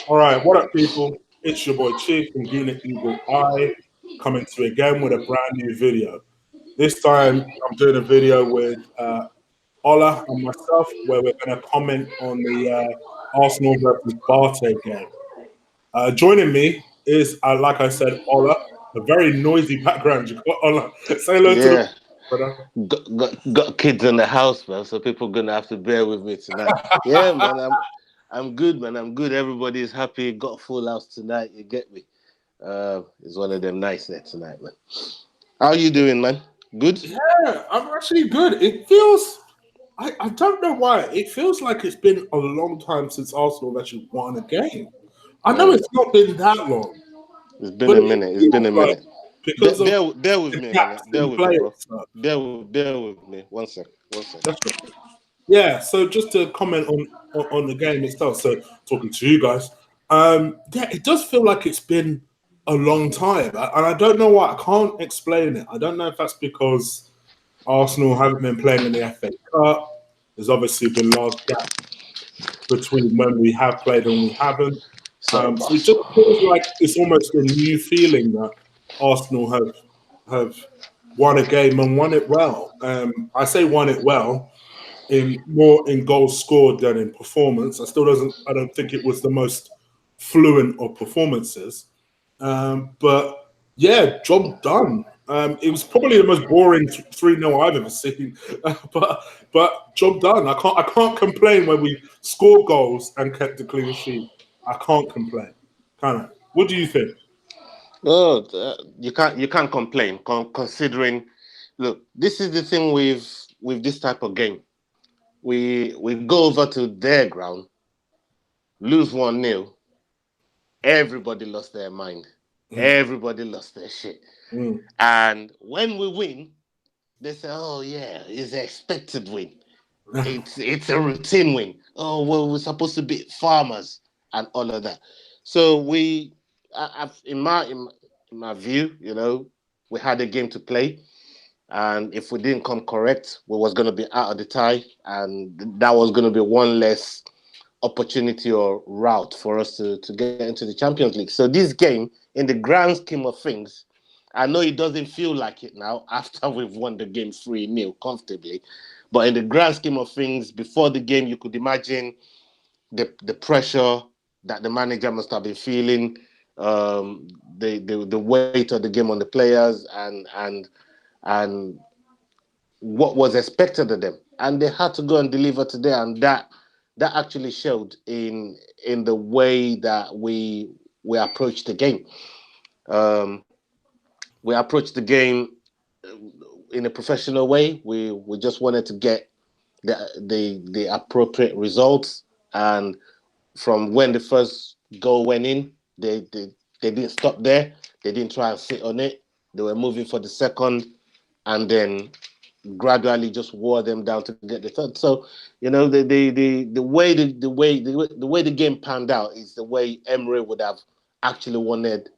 All right, what up, people? It's your boy Chief from Unit Eagle Eye coming to you again with a brand new video. This time, I'm doing a video with Ola and myself where we're going to comment on the Arsenal versus BATE game. Joining me is, like I said, Ola, a very noisy background. You got Ola. Say hello to the Yeah, brother. got kids in the house, man. So people gonna have to bear with me tonight. Yeah, man. I'm good, man. I'm good. Everybody is happy. Got a full house tonight. You get me? It's one of them nights there tonight, man. How you doing, man? Good. Yeah, I'm actually good. It feels. I don't know why. It feels like it's been a long time since Arsenal have actually won a game. I know Mm, it's not been that long, it's been but a it minute. It's been feels a like minute. because of Bear with the me, man. gaps Bear in with me, players. bro. So Bear with me. One sec. One sec. that's right. Yeah. So just to comment on the game itself. So talking to you guys, yeah, it does feel like it's been a long time, and I don't know why. I can't explain it. I don't know if that's because Arsenal haven't been playing in the FA Cup. There's obviously been large gaps between when we have played and we haven't. Sorry, So it boss. just feels like it's almost a new feeling that Arsenal have won a game and won it well. I say won it well in more in goals scored than in performance. I don't think it was the most fluent of performances. But yeah, job done. It was probably the most boring 3-0 I've ever seen. But job done. I can't complain when we scored goals and kept a clean sheet. I can't complain. Kind of. What do you think? Oh, you can't complain considering. Look, this is the thing with this type of game. We go over to their ground, lose 1-0. Everybody lost their mind. Mm, Everybody lost their shit. mm. And when we win, they say, "Oh yeah, it's an expected win. It's a routine win. Oh well, we're supposed to beat farmers and all of that." So in my view, we had a game to play, and if we didn't come correct, we was going to be out of the tie, and that was going to be one less opportunity or route for us to get into the Champions League. So this game, in the grand scheme of things, I know it doesn't feel like it now after we've won the game 3-0 comfortably. But in the grand scheme of things, before the game, you could imagine the pressure that the manager must have been feeling, the weight of the game on the players, and what was expected of them, and they had to go and deliver today, and that actually showed in the way that we approached the game. Um, we approached the game in a professional way. We just wanted to get the appropriate results, and from when the first goal went in, they didn't stop there. They didn't try and sit on it. They were moving for the second, and then gradually just wore them down to get the third. So, the way the game panned out is the way Emery would have actually wanted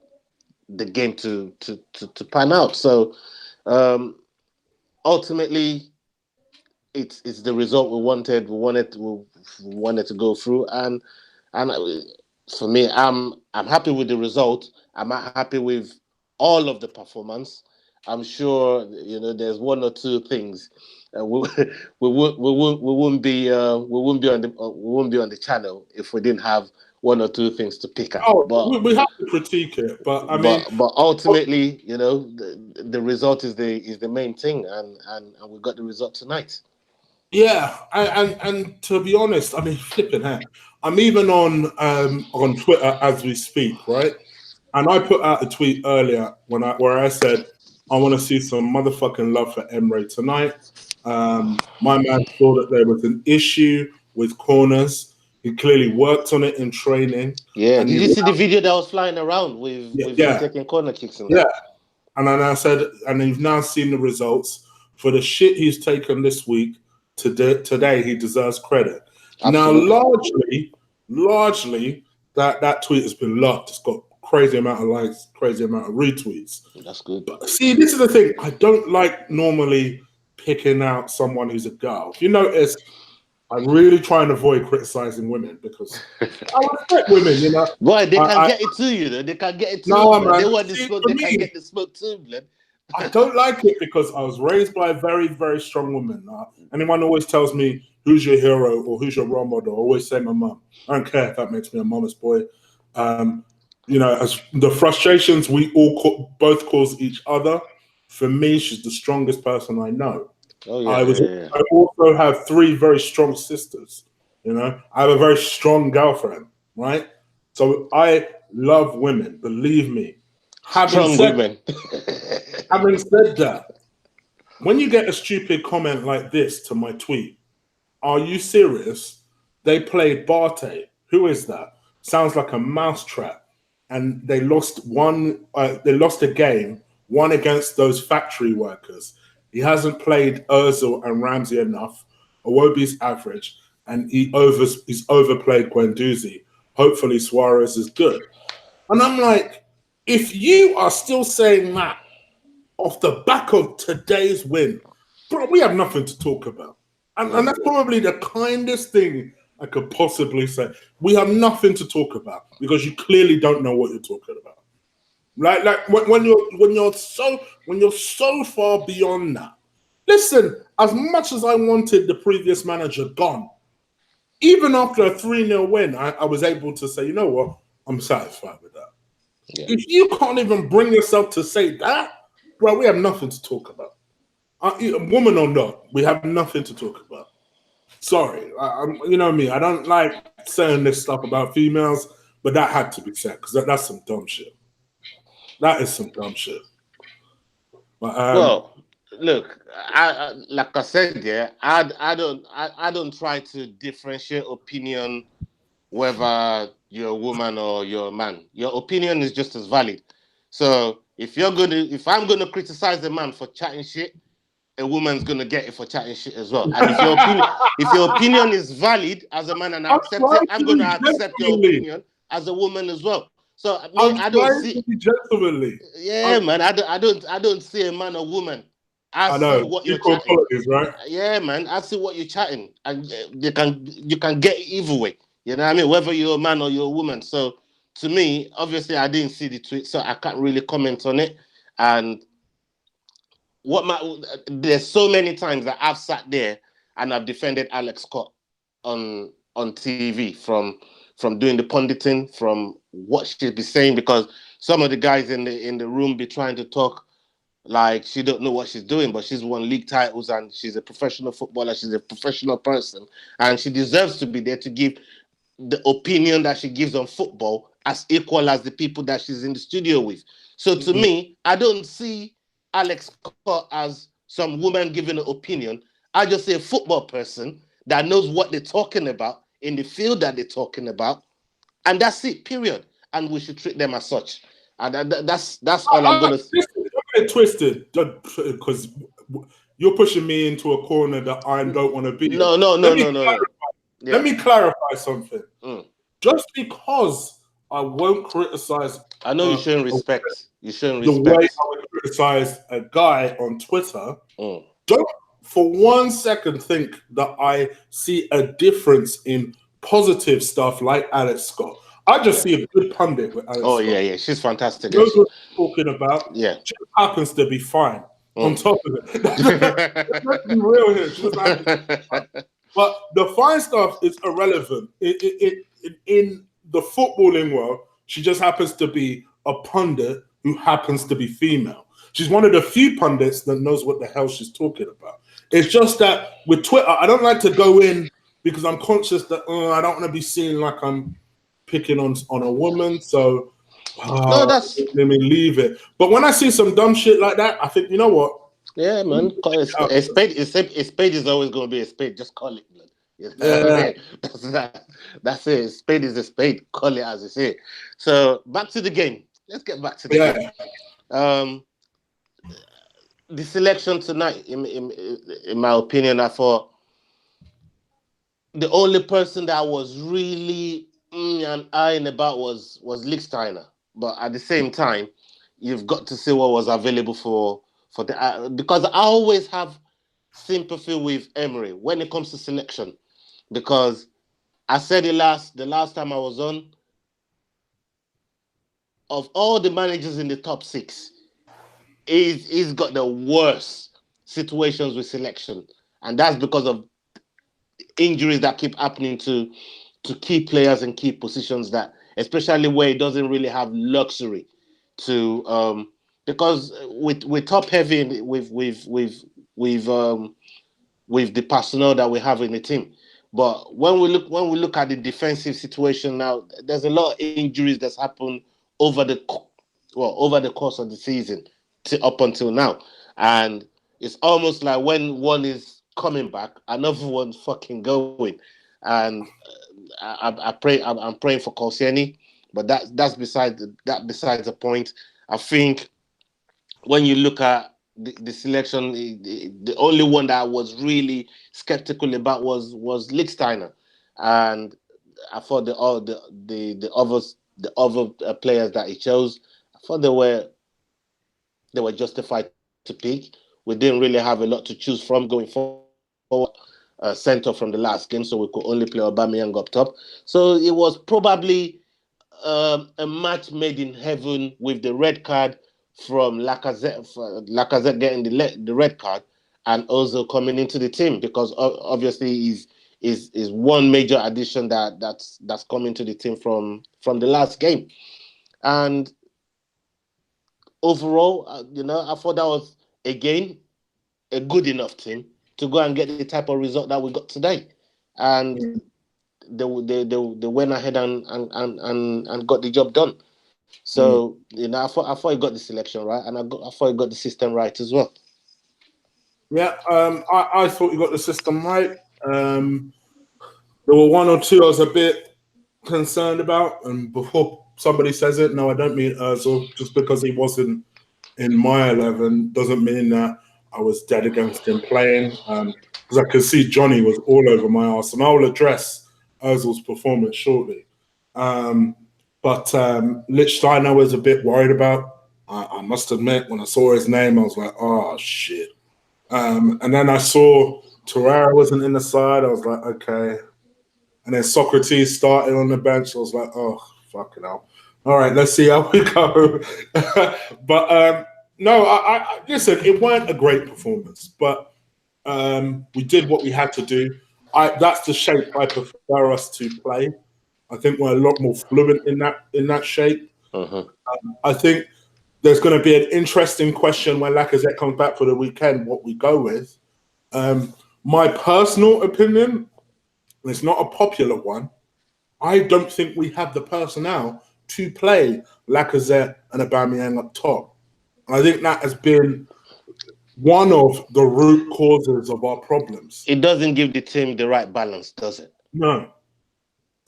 the game to pan out. So, um, ultimately, it's the result we wanted. We wanted to go through, and for me, I'm happy with the result. I'm happy with all of the performance. I'm sure there's one or two things we we wouldn't be on the channel if we didn't have one or two things to pick at. Oh, But we have to critique it, but I mean, but ultimately, the result is the main thing, and we got the result tonight. yeah, and to be honest, I mean, flipping heck, I'm even on Twitter as we speak, right? And I put out a tweet earlier where I said I want to see some motherfucking love for Emery tonight. My man saw that there was an issue with corners. He clearly worked on it in training, Yeah, and did he you see the video that was flying around yeah, with him yeah, taking corner kicks and yeah. that? And then I said, and you've now seen the results for the shit he's taken this week. Today, he deserves credit. Now, Absolutely. largely, that tweet has been loved. It's got crazy amount of likes, crazy amount of retweets. That's good. But see, this is the thing. I don't like normally picking out someone who's a girl. If you notice, I really try and avoid criticizing women because I respect women, you know. Boy, they can get it to you, though. They can get it to No, you, man. They want the See, smoke, for they can me, get the smoke too, blood. I don't like it because I was raised by a very, very strong woman. Anyone always tells me who's your hero or who's your role model. I always say my mum. I don't care if that makes me a mama's boy. You know, as the frustrations we all both cause each other. For me, she's the strongest person I know. Oh yeah, I also have 3 very strong sisters. You know, I have a very strong girlfriend, right? So I love women. Believe me. Strong women. Having said that, when you get a stupid comment like this to my tweet, are you serious? They played BATE. Who is that? Sounds like a mousetrap. And they lost one. They lost a game, one against those factory workers. He hasn't played Ozil and Ramsey enough. Iwobi's average, and he's overplayed Guendouzi. Hopefully Suarez is good. And I'm like, if you are still saying that off the back of today's win, bro, we have nothing to talk about. And that's probably the kindest thing I could possibly say. We have nothing to talk about because you clearly don't know what you're talking about. Like when you're so far beyond that. Listen, as much as I wanted the previous manager gone, even after a 3-0 win, I was able to say, you know what, I'm satisfied with that. Yeah. If you can't even bring yourself to say that, bro, we have nothing to talk about. Woman or not, we have nothing to talk about. Sorry, you know me. I don't like saying this stuff about females, but that had to be said because that's some dumb shit. That is some dumb shit. But, well, look, I like I said, yeah, I don't try to differentiate opinion whether you're a woman or you're a man. Your opinion is just as valid. So if I'm gonna criticize a man for chatting shit, a woman's gonna get it for chatting shit as well. And if your opinion is valid as a man and I accept it, I'm gonna accept your opinion as a woman as well. So I don't see. Gentlemanly. Yeah, man. I don't see a man or woman. I see what you're chatting. Right? Yeah, man. I see what you're chatting, and you can get it either way. You know what I mean? Whether you're a man or you're a woman. So to me, obviously, I didn't see the tweet, so I can't really comment on it. And there's so many times that I've sat there and I've defended Alex Scott on TV from doing the punditing, from what she'd be saying, because some of the guys in the room be trying to talk like she don't know what she's doing, but she's won league titles and she's a professional footballer, she's a professional person, and she deserves to be there to give the opinion that she gives on football as equal as the people that she's in the studio with. So to me, I don't see Alex Scott as some woman giving an opinion. I just say a football person that knows what they're talking about in the field that they're talking about, and that's it, period. And we should treat them as such. And that's all I'm going to say. Don't get twisted, because you're pushing me into a corner that I don't want to be. No. Yeah. Let me clarify something. Just because I won't criticize, I know you shouldn't respect. You shouldn't the respect way I would criticize a guy on Twitter. Don't for 1 second think that I see a difference in positive stuff like Alex Scott. I just see a good pundit with Alex Scott. Yeah, she's fantastic. Knows what she's talking about. Yeah, she happens to be fine. On top of it, let's be real here. She doesn't have to be fine. But the fine stuff is irrelevant. In the footballing world, she just happens to be a pundit who happens to be female. She's one of the few pundits that knows what the hell she's talking about. It's just that with Twitter, I don't like to go in because I'm conscious that I don't want to be seen like I'm picking on a woman. So let me leave it. But when I see some dumb shit like that, I think, you know what? Yeah, man. A spade is always going to be a spade. Just call it. That's it. A spade is a spade. Call it as you say. So back to the game. Let's get back to the game. The selection tonight, in my opinion, I thought the only person that was really and eyeing about was Lichtsteiner. But at the same time, you've got to see what was available for the because I always have sympathy with Emery when it comes to selection, because I said it the last time I was on. Of all the managers in the top 6, he's got the worst situations with selection, and that's because of injuries that keep happening to key players and key positions, that especially where he doesn't really have luxury to because we're top heavy with the personnel that we have in the team. But when we look at the defensive situation now, there's a lot of injuries that's happened over the course of the season up until now, and it's almost like when one is coming back, another one's fucking going. And I pray, I'm praying for Koscielny, but that's besides the point. I think when you look at the selection, the only one that I was really skeptical about was Lichtsteiner, and I thought the other players that he chose, I thought they were justified to pick. We didn't really have a lot to choose from going forward. Center from the last game, so we could only play Aubameyang up top. So it was probably a match made in heaven, with the red card from Lacazette getting the red card, and Ozil coming into the team, because obviously is one major addition that's coming to the team from the last game. And overall, I thought that was again a good enough team to go and get the type of result that we got today. And they went ahead and got the job done. So I thought he got the selection right, and I thought he got the system right as well. Yeah, I thought you got the system right. There were one or two I was a bit concerned about, and before somebody says it, no, I don't mean Ozil. Just because he wasn't in my 11 doesn't mean that I was dead against him playing. Because I could see Johnny was all over my arse, and I will address Ozil's performance shortly. But Lichtsteiner I was a bit worried about. I must admit, when I saw his name, I was like, oh, shit. And then I saw Torreira wasn't in the side. I was like, okay. And then Socrates started on the bench. I was like, oh, fucking hell. All right, let's see how we go. But no, I listen, it weren't a great performance, but we did what we had to do. That's the shape I prefer us to play. I think we're a lot more fluent in that shape. I think there's going to be an interesting question when Lacazette comes back for the weekend, what we go with. My personal opinion, and it's not a popular one, I don't think we have the personnel to play Lacazette and Aubameyang up top. I think that has been one of the root causes of our problems. It doesn't give the team the right balance, does it? No.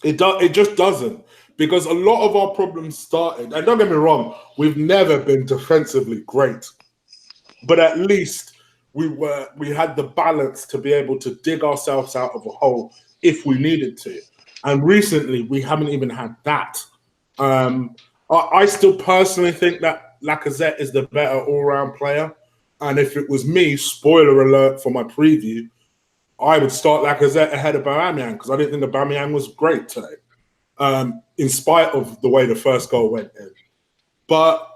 It just doesn't. Because a lot of our problems started, and don't get me wrong, we've never been defensively great. But at least we had the balance to be able to dig ourselves out of a hole if we needed to. And recently, we haven't even had that. I still personally think that Lacazette is the better all-round player. And if it was me, spoiler alert for my preview, I would start Lacazette ahead of Aubameyang, because I didn't think Aubameyang was great today, in spite of the way the first goal went in. But,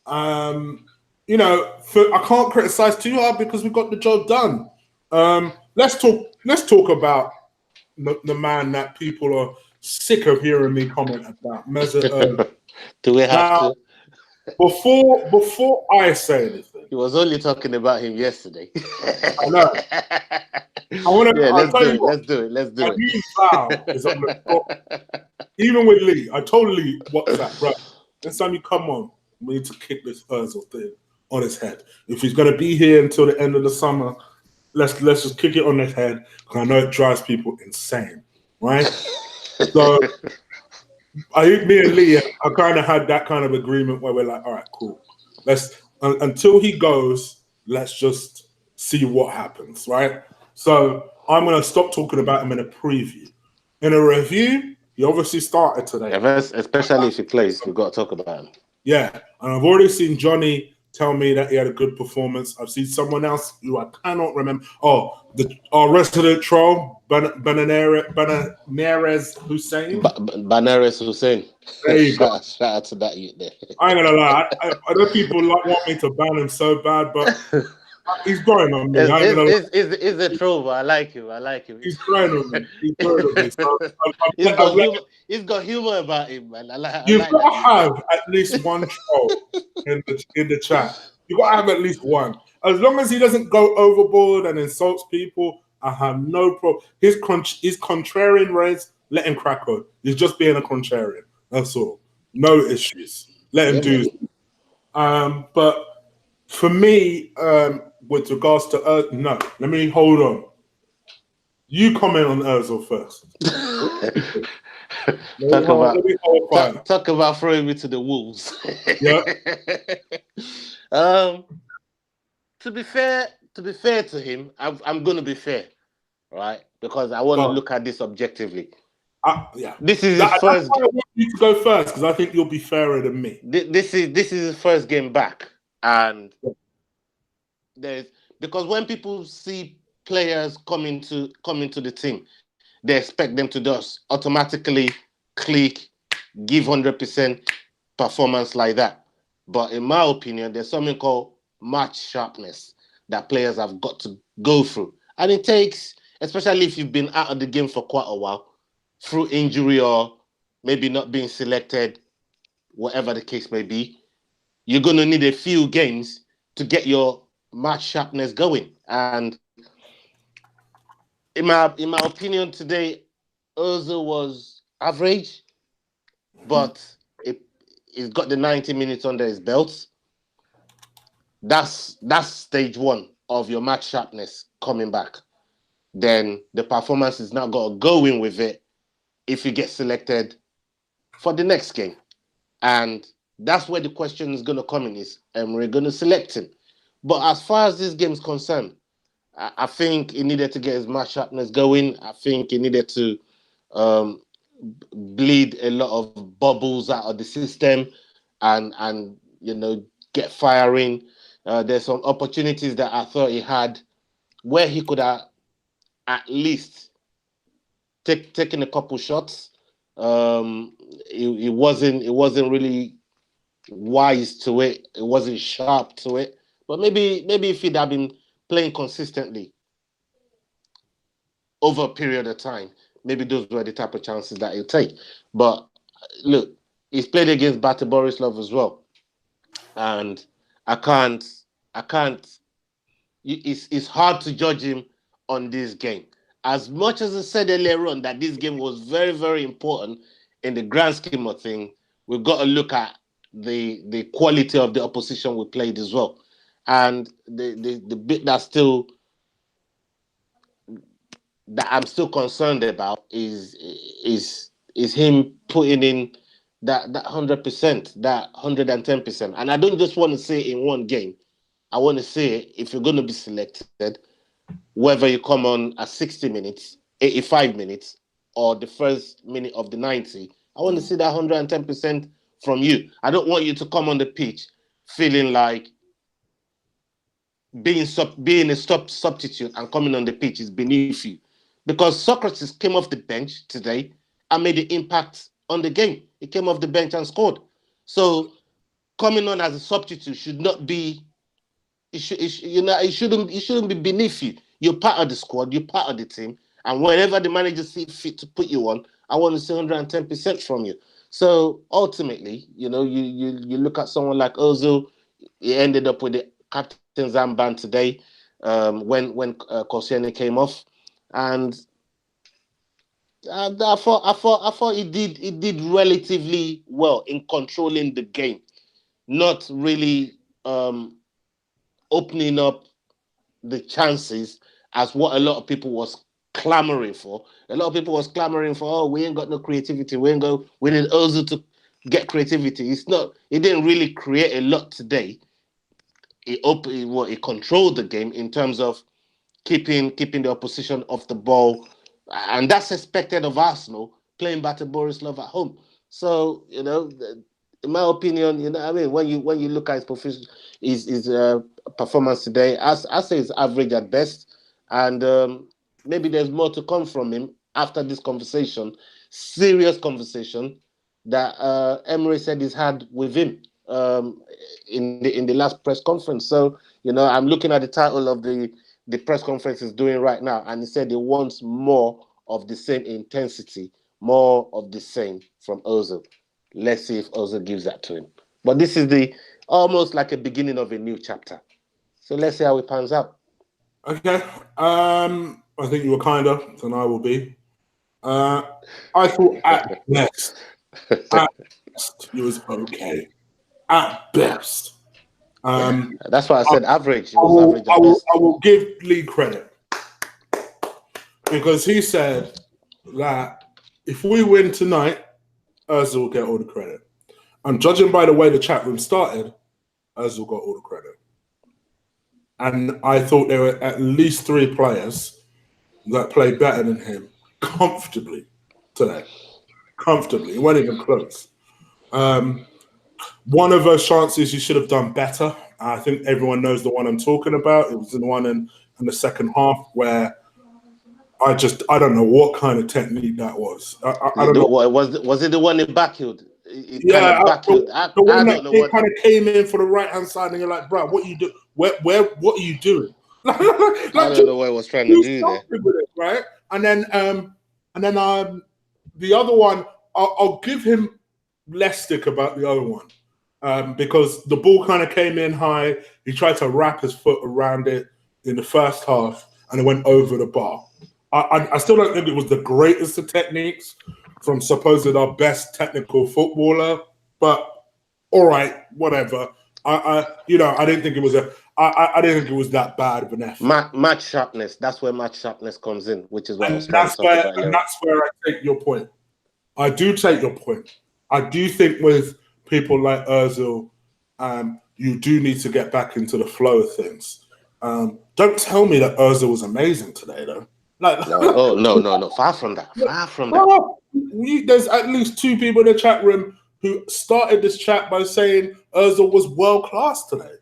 I can't criticize too hard because we got the job done. Let's talk about the man that people are sick of hearing me comment about, Mesut. Do we have to? Before I say anything, he was only talking about him yesterday. I know. Let's do it. A new Val is on the top. Even with Lee, I told Lee WhatsApp, bro. Next time you come on, we need to kick this Ozil thing on his head. If he's going to be here until the end of the summer, let's just kick it on his head, because I know it drives people insane, right? So I think me and Lee, I kind of had that kind of agreement where we're like, all right, cool. Let's until he goes, let's just see what happens, right? So I'm going to stop talking about him in a preview. In a review, he obviously started today. Especially if he plays, we've got to talk about him. Yeah, and I've already seen Johnny tell me that he had a good performance. I've seen someone else who I cannot remember. Oh, our resident troll, Banares Hussein. Banares Hussein. There you go. Shout out to that youth there. I ain't gonna lie. I know people want me to ban him so bad, but he's growing on me. I ain't gonna lie. It's a troll, but I like him. He's growing on me. He's growing on me. So he's got humor about him, man. I like you've that. got to have at least one troll in the chat. You've got to have at least one. As long as he doesn't go overboard and insults people, I have no problem. His contrarian ways, let him crack on. He's just being a contrarian. That's all. No issues. Let him do. But for me, with regards to no, let me hold on. You comment on Ozil first. Talk about throwing me to the wolves. Yeah. To be fair to him, I'm going to be fair, right? Because I want to look at this objectively. Yeah. This is his first. I want you to go first because I think you'll be fairer than me. This is his first game back, and because when people see players coming to the team, they expect them to just automatically click, give 100% performance like that. But in my opinion, there's something called match sharpness that players have got to go through, and it takes, especially if you've been out of the game for quite a while, through injury or maybe not being selected, whatever the case may be, you're going to need a few games to get your match sharpness going. And in my opinion today, Ozil was average, but he's got the 90 minutes under his belt. That's stage one of your match sharpness coming back. Then the performance is now got to go in with it if you get selected for the next game. And that's where the question is going to come in, is Emery going to select him? But as far as this game is concerned, I think he needed to get his match sharpness going. I think he needed to bleed a lot of bubbles out of the system and get firing. There's some opportunities that I thought he had where he could have at least taken a couple shots. It wasn't really wise to it. It wasn't sharp to it. But maybe if he'd have been playing consistently over a period of time, maybe those were the type of chances that he'll take. But look, he's played against BATE Borisov as well, and I can't. It's hard to judge him on this game. As much as I said earlier on that this game was very, very important in the grand scheme of things, we've got to look at the quality of the opposition we played as well. And the bit that I'm still concerned about is him putting in that 100%, that 110%. And I don't just want to say in one game. I want to say if you're going to be selected, whether you come on at 60 minutes, 85 minutes, or the first minute of the 90, I want to see that 110% from you. I don't want you to come on the pitch feeling like being a substitute and coming on the pitch is beneath you. Because Socrates came off the bench today and made the impact on the game. He came off the bench and scored. So coming on as a substitute should not be. It shouldn't be beneath you. You're part of the squad. You're part of the team. And whenever the manager sees fit to put you on, I want to see 110% from you. So ultimately, you look at someone like Ozil. He ended up with the captain's armband today when Koscielny came off, and I thought he did relatively well in controlling the game, not really opening up the chances as what a lot of people was clamoring for. A lot of people was clamoring for, oh, we ain't got no creativity. We need Ozil to get creativity. He didn't really create a lot today. He controlled the game in terms of keeping the opposition off the ball. And that's expected of Arsenal playing BATE Borisov at home. So, in my opinion, you know, I mean, when you look at his performance today, I say it's average at best, and maybe there's more to come from him after this conversation, serious conversation that Emery said he's had with him in the last press conference. So, you know, I'm looking at the title of the press conference he's doing right now, and he said he wants more of the same intensity, more of the same from Ozil. Let's see if Ozil gives that to him. But this is the almost like a beginning of a new chapter. So let's see how it pans out. Okay. I think you were kinder than I will be. I thought at best it was okay. At best. That's why I said average. It was average at best. I will give Lee credit because he said that if we win tonight, Ozil will get all the credit. And judging by the way the chat room started, Ozil got all the credit. And I thought there were at least 3 players that played better than him comfortably today. Comfortably. It wasn't even close. One of those chances you should have done better. I think everyone knows the one I'm talking about. It was the one in the second half where I don't know what kind of technique that was. I don't know. Was it the one in backheel? Yeah, the one that kind of came in for the right-hand side, and you're like, bro, what you do? What are you doing? I don't know what I was trying to do there. With it, right? And then the other one, I'll give him less stick about the other one because the ball kind of came in high. He tried to wrap his foot around it in the first half, and it went over the bar. I still don't think it was the greatest of techniques from supposed our best technical footballer, but all right, whatever. I didn't think it was I didn't think it was that bad of an effort. Match sharpness. That's where match sharpness comes in, which is what I was trying to talk about. And that's where I take your point. I do take your point. I do think with people like Ozil, you do need to get back into the flow of things. Don't tell me that Ozil was amazing today, though. No. Far from that. There's at least 2 people in the chat room who started this chat by saying Ozil was world class today.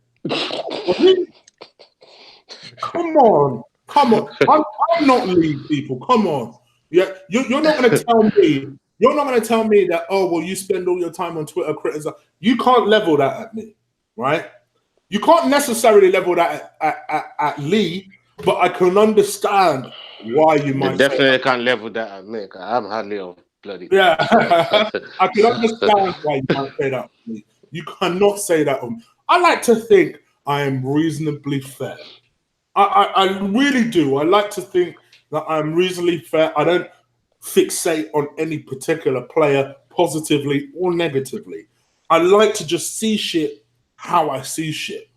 Come on. I'm not league people. Come on. Yeah, you're not going to tell me. You're not going to tell me that. Oh well, you spend all your time on Twitter criticizing. You can't level that at me, right? You can't necessarily level that at Lee, but I can understand why you might. You definitely can't level that at me. I'm hardly on bloody. Yeah, I can understand why you might say that to me. You cannot say that on me. I like to think I am reasonably fair. I really do. I like to think that I'm reasonably fair. I don't fixate on any particular player positively or negatively. I like to just see shit how I see shit.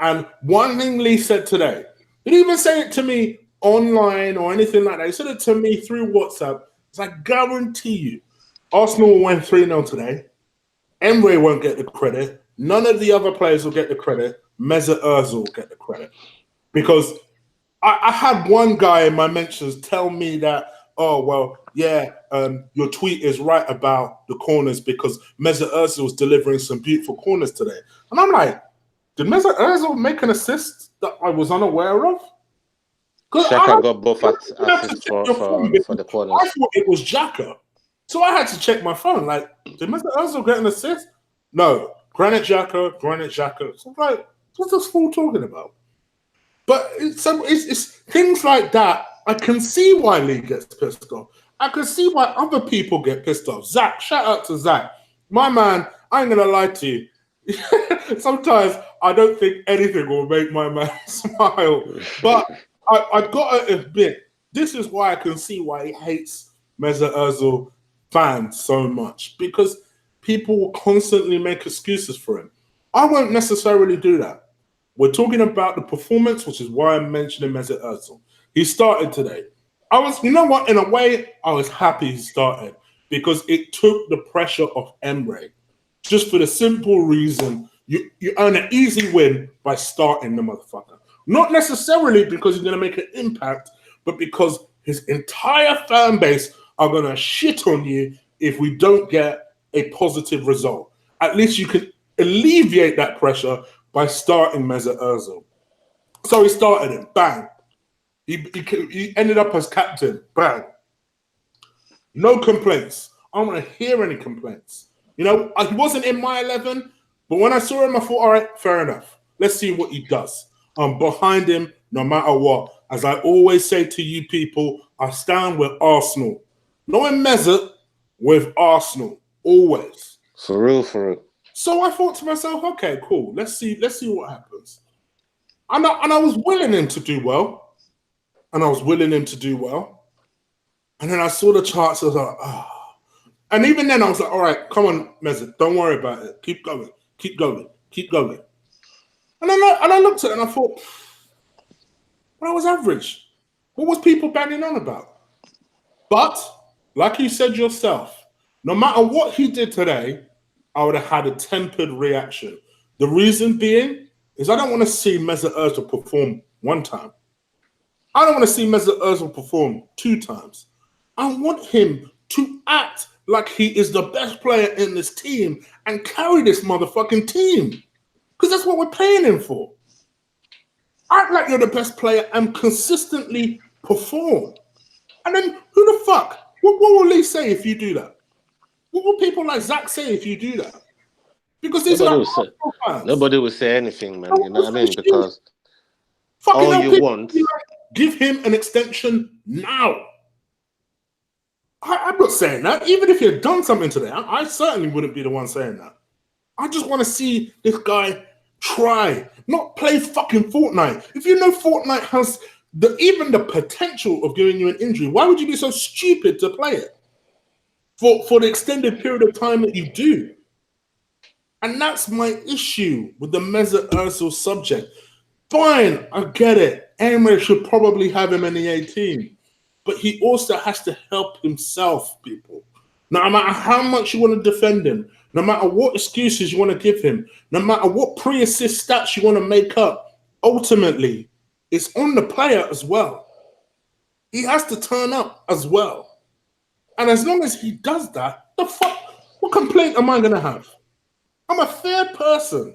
And one thing Lee said today, he didn't even say it to me online or anything like that. He said it to me through WhatsApp. It's like, guarantee you, Arsenal will win 3-0 today. Emery won't get the credit. None of the other players will get the credit. Mesut Ozil will get the credit. Because I had one guy in my mentions tell me that, oh, well, yeah, your tweet is right about the corners because Mesut Ozil was delivering some beautiful corners today. And I'm like, did Mesut Ozil make an assist that I was unaware of? Xhaka got both assists for the corners. I thought it was Xhaka. So I had to check my phone. Like, did Mesut Ozil get an assist? No. Granit Xhaka. So I'm like, what's this fool talking about? But it's things like that. I can see why Lee gets pissed off. I can see why other people get pissed off. Zach, shout out to Zach. My man, I ain't going to lie to you. Sometimes I don't think anything will make my man smile. But I've got to admit, this is why I can see why he hates Mesut Ozil fans so much. Because people will constantly make excuses for him. I won't necessarily do that. We're talking about the performance, which is why I'm mentioning Mesut Ozil. He started today. You know what? In a way, I was happy he started because it took the pressure off Emery. Just for the simple reason you earn an easy win by starting the motherfucker. Not necessarily because he's going to make an impact, but because his entire fan base are going to shit on you if we don't get a positive result. at least you can alleviate that pressure by starting Mesut Ozil. So he started him, bang. He ended up as captain, bang. No complaints. I don't want to hear any complaints. You know, he wasn't in my 11, but when I saw him, I thought, all right, fair enough. Let's see what he does. I'm behind him no matter what. As I always say to you people, I stand with Arsenal. Not in Mesut, with Arsenal. Always. For real, for real. So I thought to myself, okay, cool. Let's see what happens. And I was willing him to do well. And then I saw the charts. I was like, ah. Oh. And even then, I was like, all right, come on, Mesut, don't worry about it. Keep going. And I looked at it and I thought, well, I was average. What was people banging on about? But, like you said yourself, no matter what he did today, I would have had a tempered reaction. The reason being is I don't want to see Mesut Ozil perform one time. I don't want to see Mesut Ozil perform 2 times. I want him to act like he is the best player in this team and carry this motherfucking team. Because that's what we're paying him for. Act like you're the best player and consistently perform. And then who the fuck? What will Lee say if you do that? What will people like Zach say if you do that? Because these nobody will say anything, man. You know what I mean? Because fucking all you want... give him an extension now. I'm not saying that. Even if he had done something today, I certainly wouldn't be the one saying that. I just want to see this guy try, not play fucking Fortnite. If you know Fortnite has even the potential of giving you an injury, why would you be so stupid to play it for the extended period of time that you do? And that's my issue with the Mesut Ozil subject. Fine, I get it. Emery should probably have him in the 18. But he also has to help himself, people. No matter how much you want to defend him, no matter what excuses you want to give him, no matter what pre-assist stats you want to make up, ultimately, it's on the player as well. He has to turn up as well. And as long as he does that, what complaint am I going to have? I'm a fair person.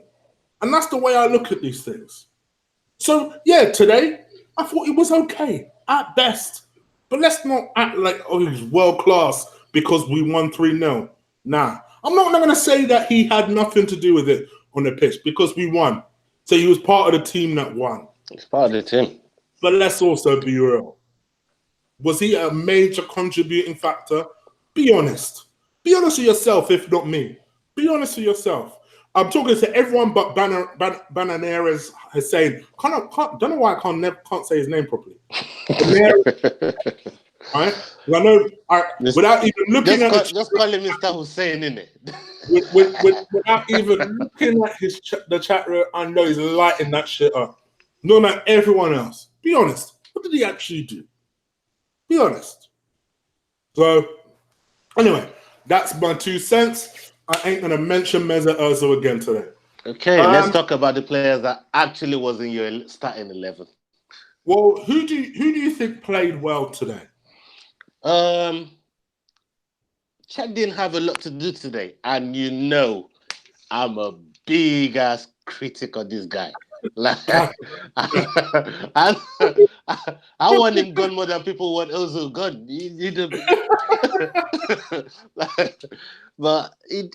And that's the way I look at these things. So, yeah, today, I thought it was okay, at best. But let's not act like, oh, he's world-class because we won 3-0. Nah. I'm not going to say that he had nothing to do with it on the pitch because we won. So he was part of the team that won. He's part of the team. But let's also be real. Was he a major contributing factor? Be honest. Be honest with yourself, if not me. Be honest with yourself. I'm talking to everyone but Bananeras Hussein. Don't know why I can't say his name properly. Right? I know. Without even looking at just call him Mr. Hussein, innit? Without even looking at the chat room, I know he's lighting that shit up. Not like everyone else. Be honest. What did he actually do? Be honest. So, anyway, that's my 2 cents. I ain't gonna mention Mesut Ozil again today. Okay, let's talk about the players that actually was in your starting 11. Well, who do you think played well today? Chad didn't have a lot to do today, and you know, I'm a big ass critic of this guy. Like, I want him gone more than people want Ozil gone. But he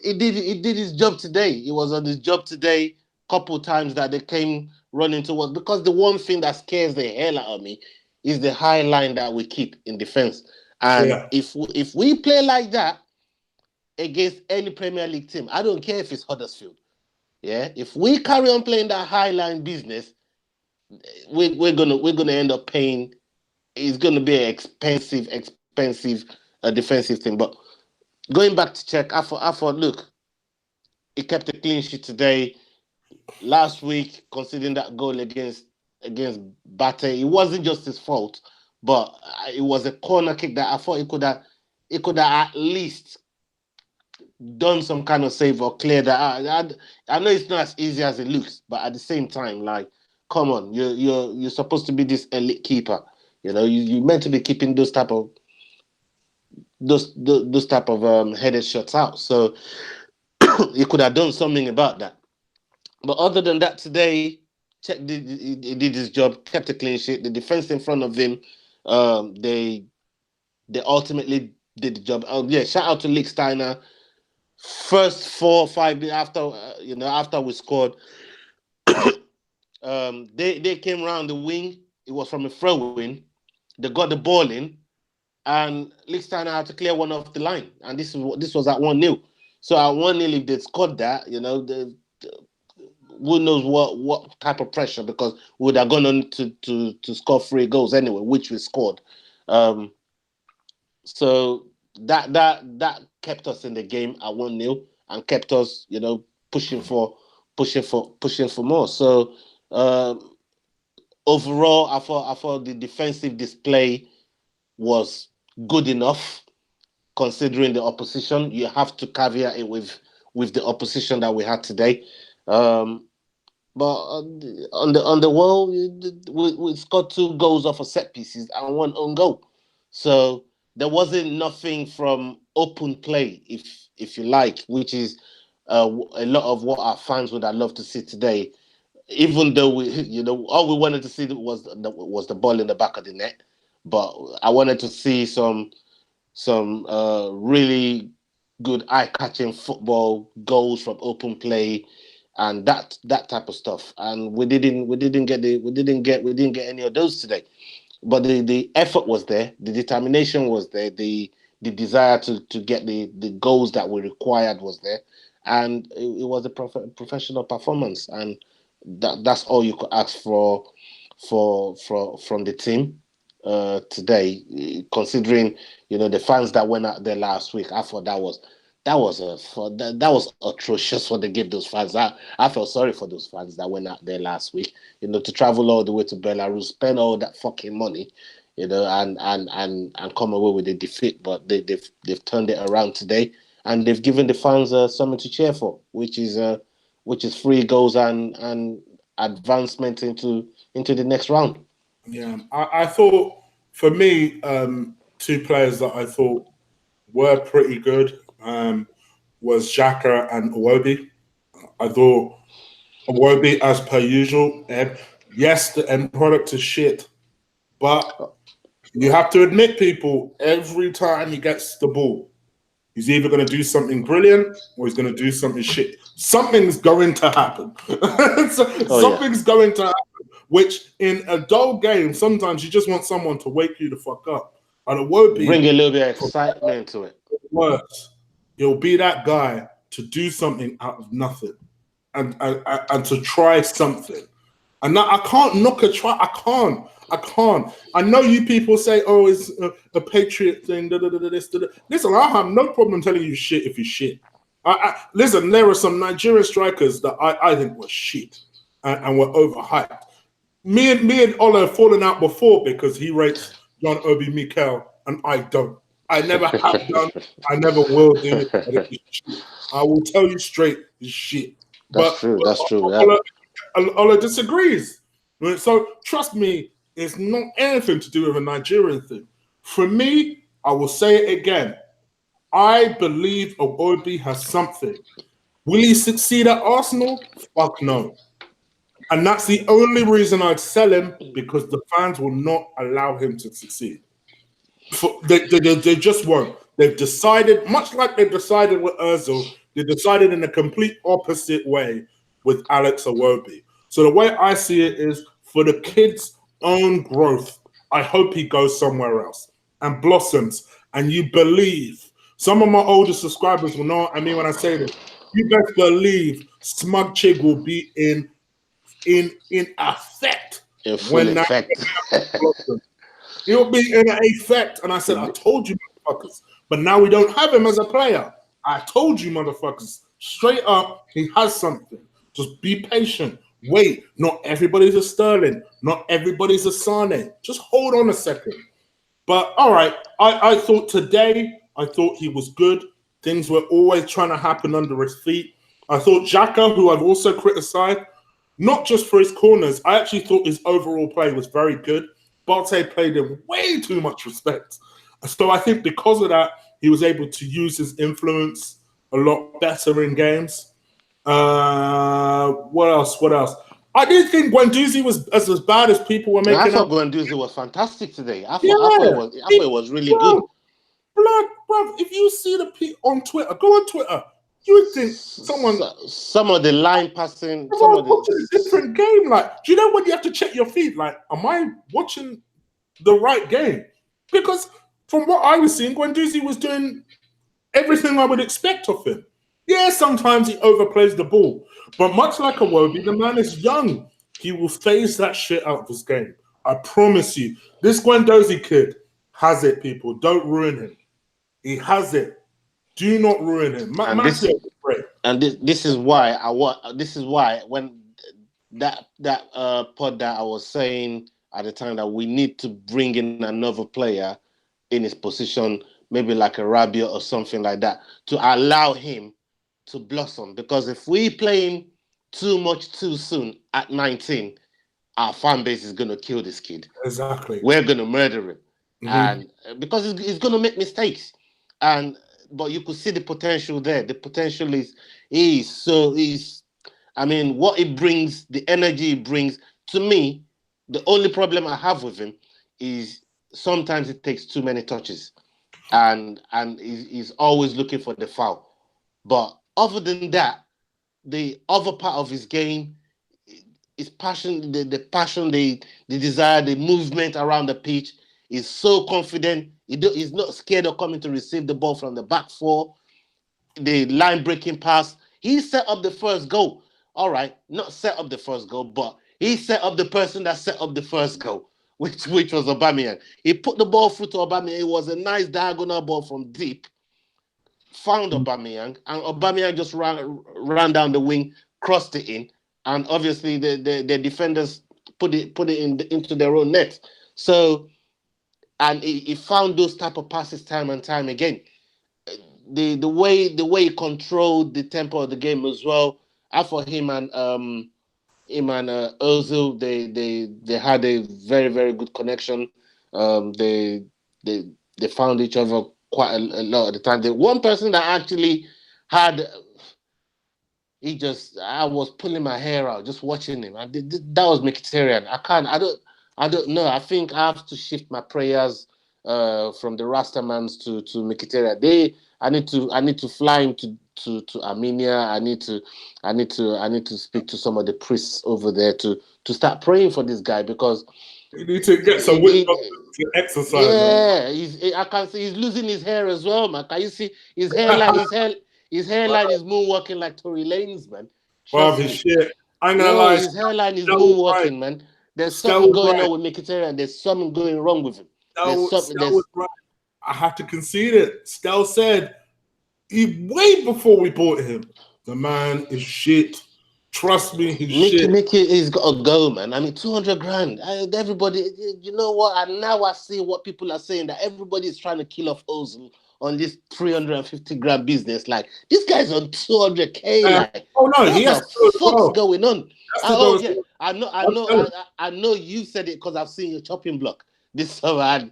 did his job today. He was on his job today. Couple times that they came running towards, because the one thing that scares the hell out of me is the high line that we keep in defense. And if we play like that against any Premier League team, I don't care if it's Huddersfield. Yeah, if we carry on playing that high line business, we're gonna end up paying. It's gonna be an expensive defensive thing. But going back to check, I thought, look, he kept a clean sheet today. Last week, considering that goal against BATE, it wasn't just his fault, but it was a corner kick that I thought he could have at least done some kind of save or clear that. I know it's not as easy as it looks, but at the same time, like, come on, you're supposed to be this elite keeper. You know, you're meant to be keeping those type of headed shots out. So he could have done something about that. But other than that, today, Czech did his job, kept a clean sheet. The defense in front of him, they ultimately did the job. Oh yeah, shout out to Lichtsteiner. First 4 or 5 minutes after after we scored, they came around the wing. It was from a throw-in. They got the ball in, and Lichtsteiner had to clear one off the line. And this was at 1-0. So at 1-0, if they scored that, who knows what type of pressure, because we would have gone on to score 3 goals anyway, which we scored. So that kept us in the game at 1-0 and kept us, pushing for more. So overall, I thought the defensive display was good enough considering the opposition. You have to caveat it with the opposition that we had today. But on the whole, we scored 2 goals off of set pieces and 1 own goal. So there wasn't nothing from open play, if you like, which is a lot of what our fans would have loved to see today. Even though all we wanted to see was the ball in the back of the net, but I wanted to see some really good eye-catching football, goals from open play, and that type of stuff. And we didn't get any of those today. But the effort was there, the determination was there, the desire to get the goals that we required was there, and it was a professional performance, and that's all you could ask for from the team today. Considering the fans that went out there last week, I thought that was atrocious what they gave those fans. I felt sorry for those fans that went out there last week, to travel all the way to Belarus, spend all that fucking money, and come away with a defeat. But they've turned it around today, and they've given the fans something to cheer for, which is 3 goals and advancement into the next round. Yeah, I thought, for me, 2 players that I thought were pretty good was Xhaka and Iwobi. I thought Iwobi, as per usual, yes, the end product is shit, but you have to admit, people, every time he gets the ball, he's either going to do something brilliant or he's going to do something shit. Something's going to happen. Something's going to happen, which in a dull game, sometimes you just want someone to wake you the fuck up. And Iwobi, bring a little bit of excitement to it. Worse, he'll be that guy to do something out of nothing and to try something. And now I can't knock a try. I can't. I know you people say, "Oh, it's a Patriot thing." Listen, I have no problem telling you shit if you shit. Listen, there are some Nigerian strikers that I think were shit and were overhyped. Me and Ola have fallen out before because he rates John Obi Mikel and I don't. I never have done. I never will do it. I will tell you straight, it's shit. That's true. Yeah. Ola disagrees. So trust me, it's not anything to do with a Nigerian thing. For me, I will say it again. I believe Iwobi has something. Will he succeed at Arsenal? Fuck no. And that's the only reason I'd sell him, because the fans will not allow him to succeed. They just won't. They've decided, much like they've decided with Ozil, they decided in a complete opposite way with Alex Iwobi. So the way I see it is, for the kid's own growth, I hope he goes somewhere else and blossoms. And you believe. Some of my older subscribers will know what I mean when I say this. You best believe Smug Chig will be in effect. In full effect. He'll be in effect. And I said, I told you, motherfuckers. But now we don't have him as a player. I told you, motherfuckers. Straight up, he has something. Just be patient. Wait. Not everybody's a Sterling. Not everybody's a Sane. Just hold on a second. But all right, I thought today, I thought he was good. Things were always trying to happen under his feet. I thought Xhaka, who I've also criticised, not just for his corners, I actually thought his overall play was very good. Bate played him way too much respect. So I think because of that, he was able to use his influence a lot better in games. What else? What else? I didn't think Guendouzi was as bad as people were I making thought out. Guendouzi was fantastic today. I thought Yeah, it was really good. Bro, if you see the on Twitter, go on Twitter. You would think Some of the line passing, some of someone's the watching a different game. Like, do you know when you have to check your feed? Like, am I watching the right game? Because from what I was seeing, Guendouzi was doing everything I would expect of him. Yeah, sometimes he overplays the ball, but much like Iwobi, the man is young. He will phase that shit out of his game. I promise you. This Guendouzi kid has it, people. Don't ruin him. He has it. Do not ruin him. and this this is why this is why when that pod that I was saying at the time that we need to bring in another player in his position, maybe like a Rabiot or something like that, to allow him to blossom. Because if we play him too much too soon at 19, our fan base is gonna kill this kid. Exactly. We're gonna murder him, and because he's gonna make mistakes, but you could see the potential there. The potential is. I mean, what it brings, the energy it brings to me. The only problem I have with him is sometimes it takes too many touches, and he's always looking for the foul. But other than that, the other part of his game, his passion, the passion, the desire, the movement around the pitch, is so confident. He's not scared of coming to receive the ball from the back four. The line breaking pass. He set up the first goal. All right, not set up the first goal, but he set up the person that set up the first goal, which was Aubameyang. He put the ball through to Aubameyang. It was a nice diagonal ball from deep. Found Aubameyang, and Aubameyang just ran down the wing, crossed it in, and obviously the defenders put it into their own net. So, and he found those type of passes time and time again. The way he controlled the tempo of the game as well. I thought him and Ozil, they had a very, very good connection. They found each other quite a lot of the time. The one person that actually had, I was pulling my hair out just watching him. That was Mkhitaryan. I don't know. I think I have to shift my prayers from the Rastamans to Mkhitaryan. I need to fly him to Armenia. I need to speak to some of the priests over there to start praying for this guy, because you need to get some witch to exercise. Yeah, I can see he's losing his hair as well, man. Can you see his hairline? His hairline is moonwalking like Tory Lanez, man. Wow, his shit. I'm gonna lie. His hairline is moonwalking, man. There's something going on with Mkhitaryan. There's something going wrong with him. Stel was right. I have to concede it. Stel said way before we bought him, the man is shit. Trust me, he's shit. Mickey, he's got to go, man. I mean, 200 grand. Everybody, you know what? And now I see what people are saying, that everybody is trying to kill off Ozil on this 350 grand business. Like, this guy's on 200K. Like, oh no, he has what's going on? I know you said it because I've seen your chopping block this summer.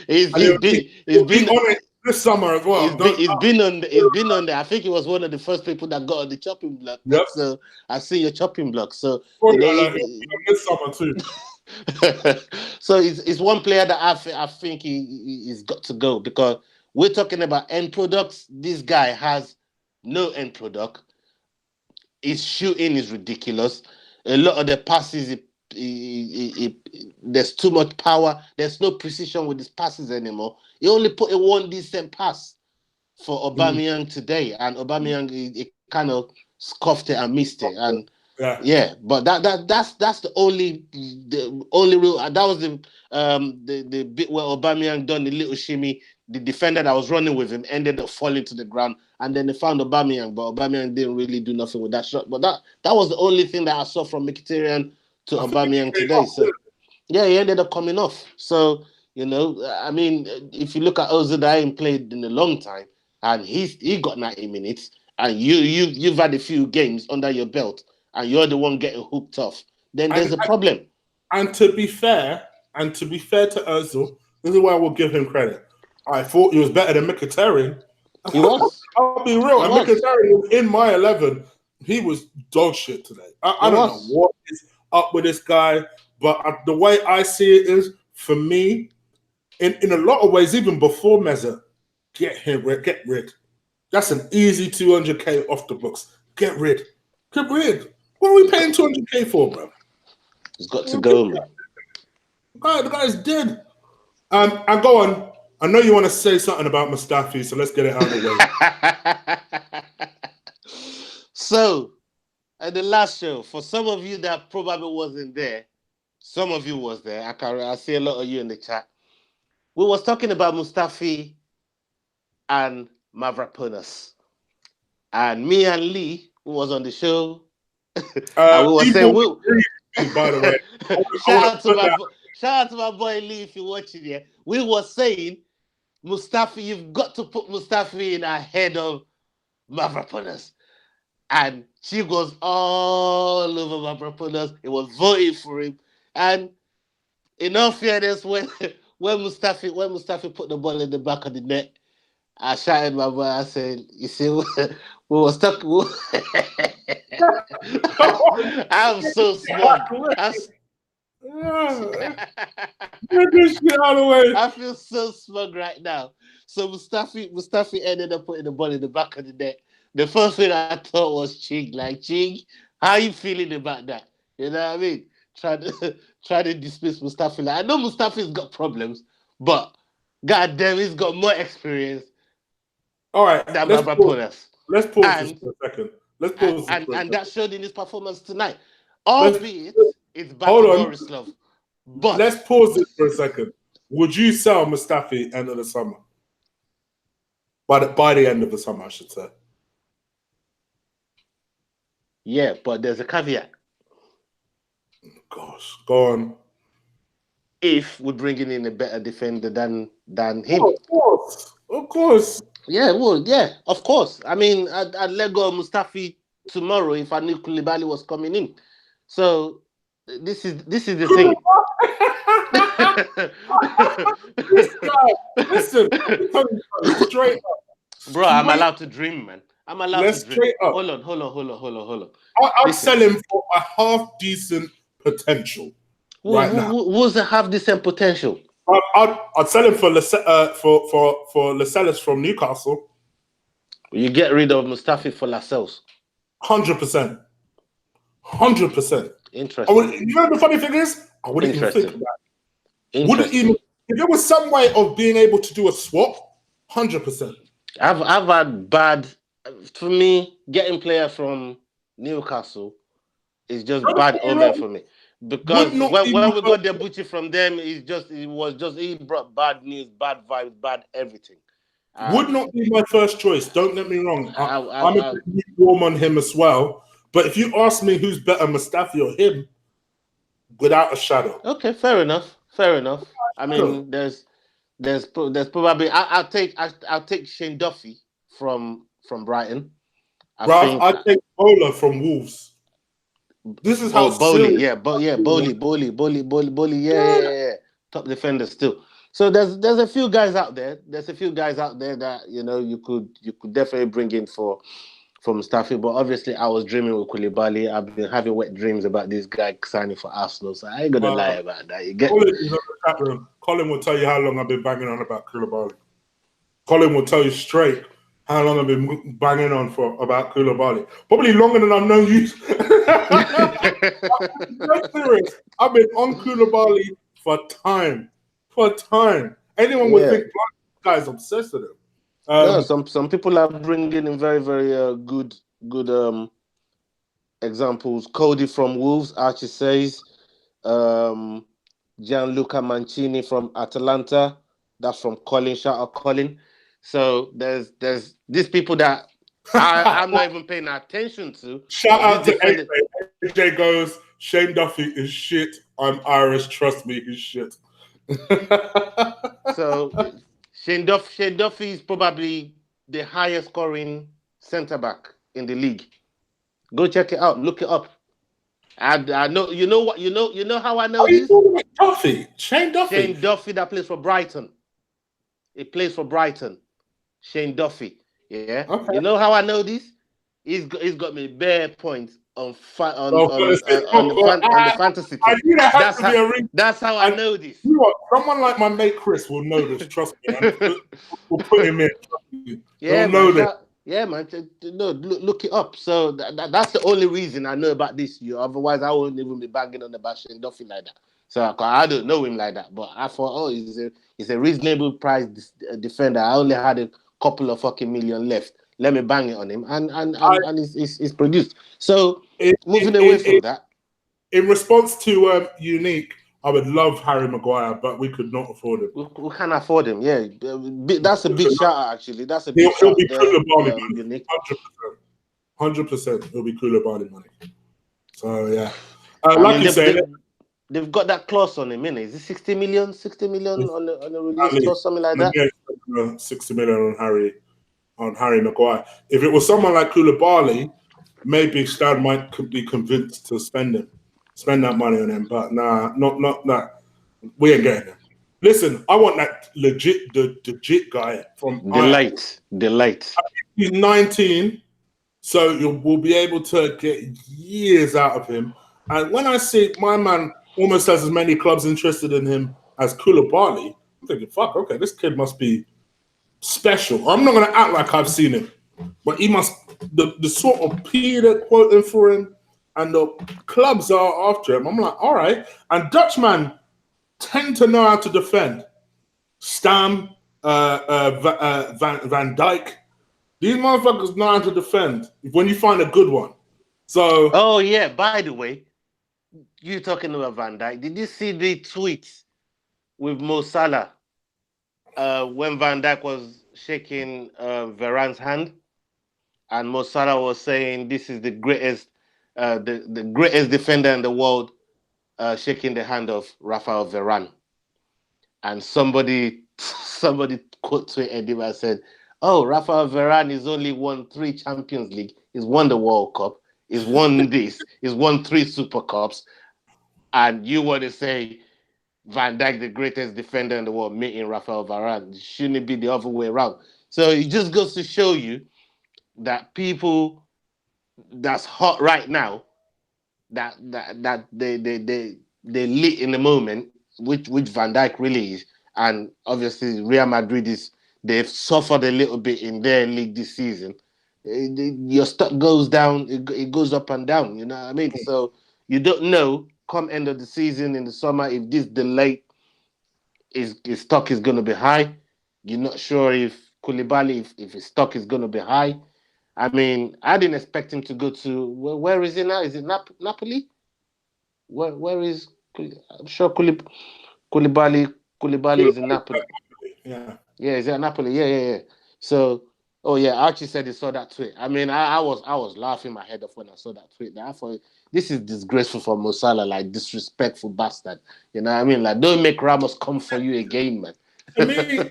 He's been on it this summer as well. It's been on there. I think he was one of the first people that got on the chopping block. Yep. So I see your chopping block. So this summer too. So it's one player that I think he's got to go, because we're talking about end products. This guy has no end product. His shooting is ridiculous. A lot of the passes, there's too much power. There's no precision with his passes anymore. He only put in one decent pass for Aubameyang today, and Aubameyang he kind of scuffed it and missed it. And but that's the only real. That was the bit where Aubameyang done the little shimmy. The defender that was running with him ended up falling to the ground, and then they found Aubameyang, but Aubameyang didn't really do nothing with that shot. But that was the only thing that I saw from Mkhitaryan to Aubameyang today. So yeah, he ended up coming off. So, you know, I mean, if you look at Ozil, that ain't played in a long time, and he got 90 minutes, and you've had a few games under your belt, and you're the one getting hooked off, then there's a problem. And to be fair to Ozil, this is why I will give him credit. I thought he was better than Mkhitaryan, He was. I'll be real. He And was. Mkhitaryan in my 11, he was dog shit today. I don't know what is up with this guy, but the way I see it is, for me, in a lot of ways, even before Meza, get rid. That's an easy 200k off the books. Get rid. What are we paying 200k for, bro? He's got to go, man. The guy's dead. And go on. I know you want to say something about Mustafi, so let's get it out of the way. So, at the last show, for some of you that probably wasn't there, some of you was there. I see a lot of you in the chat. We was talking about Mustafi and Mavropanos. And me and Lee, who was on the show, and we were saying, by the way, shout out to my boy Lee if you're watching here. We were saying, Mustafi, you've got to put Mustafi in ahead of Mavropanos. And she goes all over Mavropanos. It was voting for him. And in all fairness, when Mustafi put the ball in the back of the net, I shouted my boy. I said, "You see, we were stuck." I'm so smug. Get this shit out of the way. I feel so smug right now. So Mustafi ended up putting the ball in the back of the net. The first thing I thought was Ching. Like, Ching, how are you feeling about that? You know what I mean? Try to dismiss Mustafi. Like, I know Mustafi's got problems, but goddamn, he's got more experience. All right, let's pause this for a second. Let's pause and that showed in his performance tonight. Albeit it's BATE Borisov. But let's pause this for a second. Would you sell Mustafi end of the summer? By the end of the summer, I should say. Yeah, but there's a caveat. Gosh, go on. If we're bringing in a better defender than him. Of course. Yeah, well, yeah, of course. I mean, I'd let go of Mustafi tomorrow if I knew Koulibaly was coming in. So this is the thing. This guy, listen, straight up. Bro, I'm allowed to dream, man. I'm allowed to dream. Straight up. Hold on. I'd sell him for a half decent potential now. Who's a half decent potential? I'd sell him for Lascelles from Newcastle. You get rid of Mustafi for Lascelles. 100%. Interesting. You know the funny thing is, I wouldn't even think about it. If there was some way of being able to do a swap, 100%. I've had bad. For me, getting player from Newcastle is just bad omen for me. Because when we got the butcher from them, he brought bad news, bad vibes, bad everything. Would not be my first choice. Don't get me wrong. I'm a bit warm on him as well. But if you ask me who's better, Mustafi or him, without a shadow. Okay, fair enough. I mean, there's probably I'll take Shane Duffy from Brighton. I'd take Bowler from Wolves. This is how Bowley, Bowley, yeah. Top defender still. So there's a few guys out there. That you could definitely bring in for Mustafi. But obviously, I was dreaming with Koulibaly. I've been having wet dreams about this guy signing for Arsenal. So I ain't gonna lie about that. You get Colin will tell you how long I've been banging on about Koulibaly. Colin will tell you straight how long I've been banging on about Koulibaly. Probably longer than I've known you. I'm serious. I've been on Koulibaly for time. Anyone would think this guy's obsessed with him. Some people are bringing in very, very good examples. Cody from Wolves, Archie says. Gianluca Mancini from Atalanta. That's from Colin. Shout out Colin. So there's these people that I'm not even paying attention to. Shout out to AJ. AJ goes, Shane Duffy is shit. I'm Irish. Trust me, he's shit. So Shane Duffy is probably the highest scoring centre back in the league. Go check it out. Look it up. I know. You know what? You know how I know this? Duffy. Shane Duffy. Shane Duffy that plays for Brighton. He plays for Brighton. Shane Duffy. Yeah, Okay. you know how I know this? He's got me bare points on Oh, God. on the fantasy I team. knew there had That's to be how a reason. I know this. You know what? Someone like my mate Chris will know this. Trust me. And we'll put him in. Yeah, He'll know man. this. Yeah, man. No, look it up. So that's the only reason I know about this. Otherwise, I wouldn't even be banging on the bash and nothing like that. So I don't know him like that. But I thought, oh, he's a reasonable price defender. I only had a couple of fucking million left. Let me bang it on him, and he's produced. So moving away from that. In response to Unique, I would love Harry Maguire, but we could not afford him. We can't afford him. Yeah, that's a big shout out. Actually, that's a big He'll shout be there. Koulibaly money. Unique. 100%. He'll be Koulibaly money. So yeah, I like mean, you say, they've got that clause on him, innit? Is it 60 million? 60 million on the release clause, something like that? 60 million on Harry Maguire. If it was someone like Koulibaly, maybe Stad might be convinced to spend that money on him. But nah, not that. We ain't getting him. Listen, I want that legit guy from Delight. He's 19, so we'll be able to get years out of him. And when I see my man almost has as many clubs interested in him as Koulibaly, I'm thinking, fuck, okay, this kid must be special. I'm not going to act like I've seen him, but he must, the sort of P they're quoting for him and the clubs are after him. I'm like, all right. And Dutchmen tend to know how to defend. Stam, Van Dijk, these motherfuckers know how to defend when you find a good one. So, oh yeah, by the way, you talking about Van Dijk. Did you see the tweet with Mo Salah when Van Dijk was shaking Varane's hand? And Mo Salah was saying this is the greatest the greatest defender in the world, shaking the hand of Rafael Varane. And somebody quote tweeted him and said, "Oh, Rafael Varane has only won 3 Champions League. He's won the World Cup. He's won this. He's won 3 Super Cups. And you want to say Van Dijk, the greatest defender in the world, meeting Rafael Varane? Shouldn't it be the other way around?" So it just goes to show you that people that's hot right now, that they lit in the moment, which Van Dijk really is. And obviously Real Madrid they've suffered a little bit in their league this season. Your stock goes down, it goes up and down, you know what I mean? So you don't know come end of the season in the summer if this delay his stock is going to be high. You're not sure if Koulibaly, if his stock is going to be high. I mean, I didn't expect him to go to where is he now? Is it Napoli? Where is I'm sure Koulibaly is in Napoli. Yeah, is it Napoli? Yeah. So, oh yeah, Archie said he saw that tweet. I mean, I was laughing my head off when I saw that tweet. I thought this is disgraceful for Mo Salah, like disrespectful bastard. You know what I mean? Like, don't make Ramos come for you again, man. to me,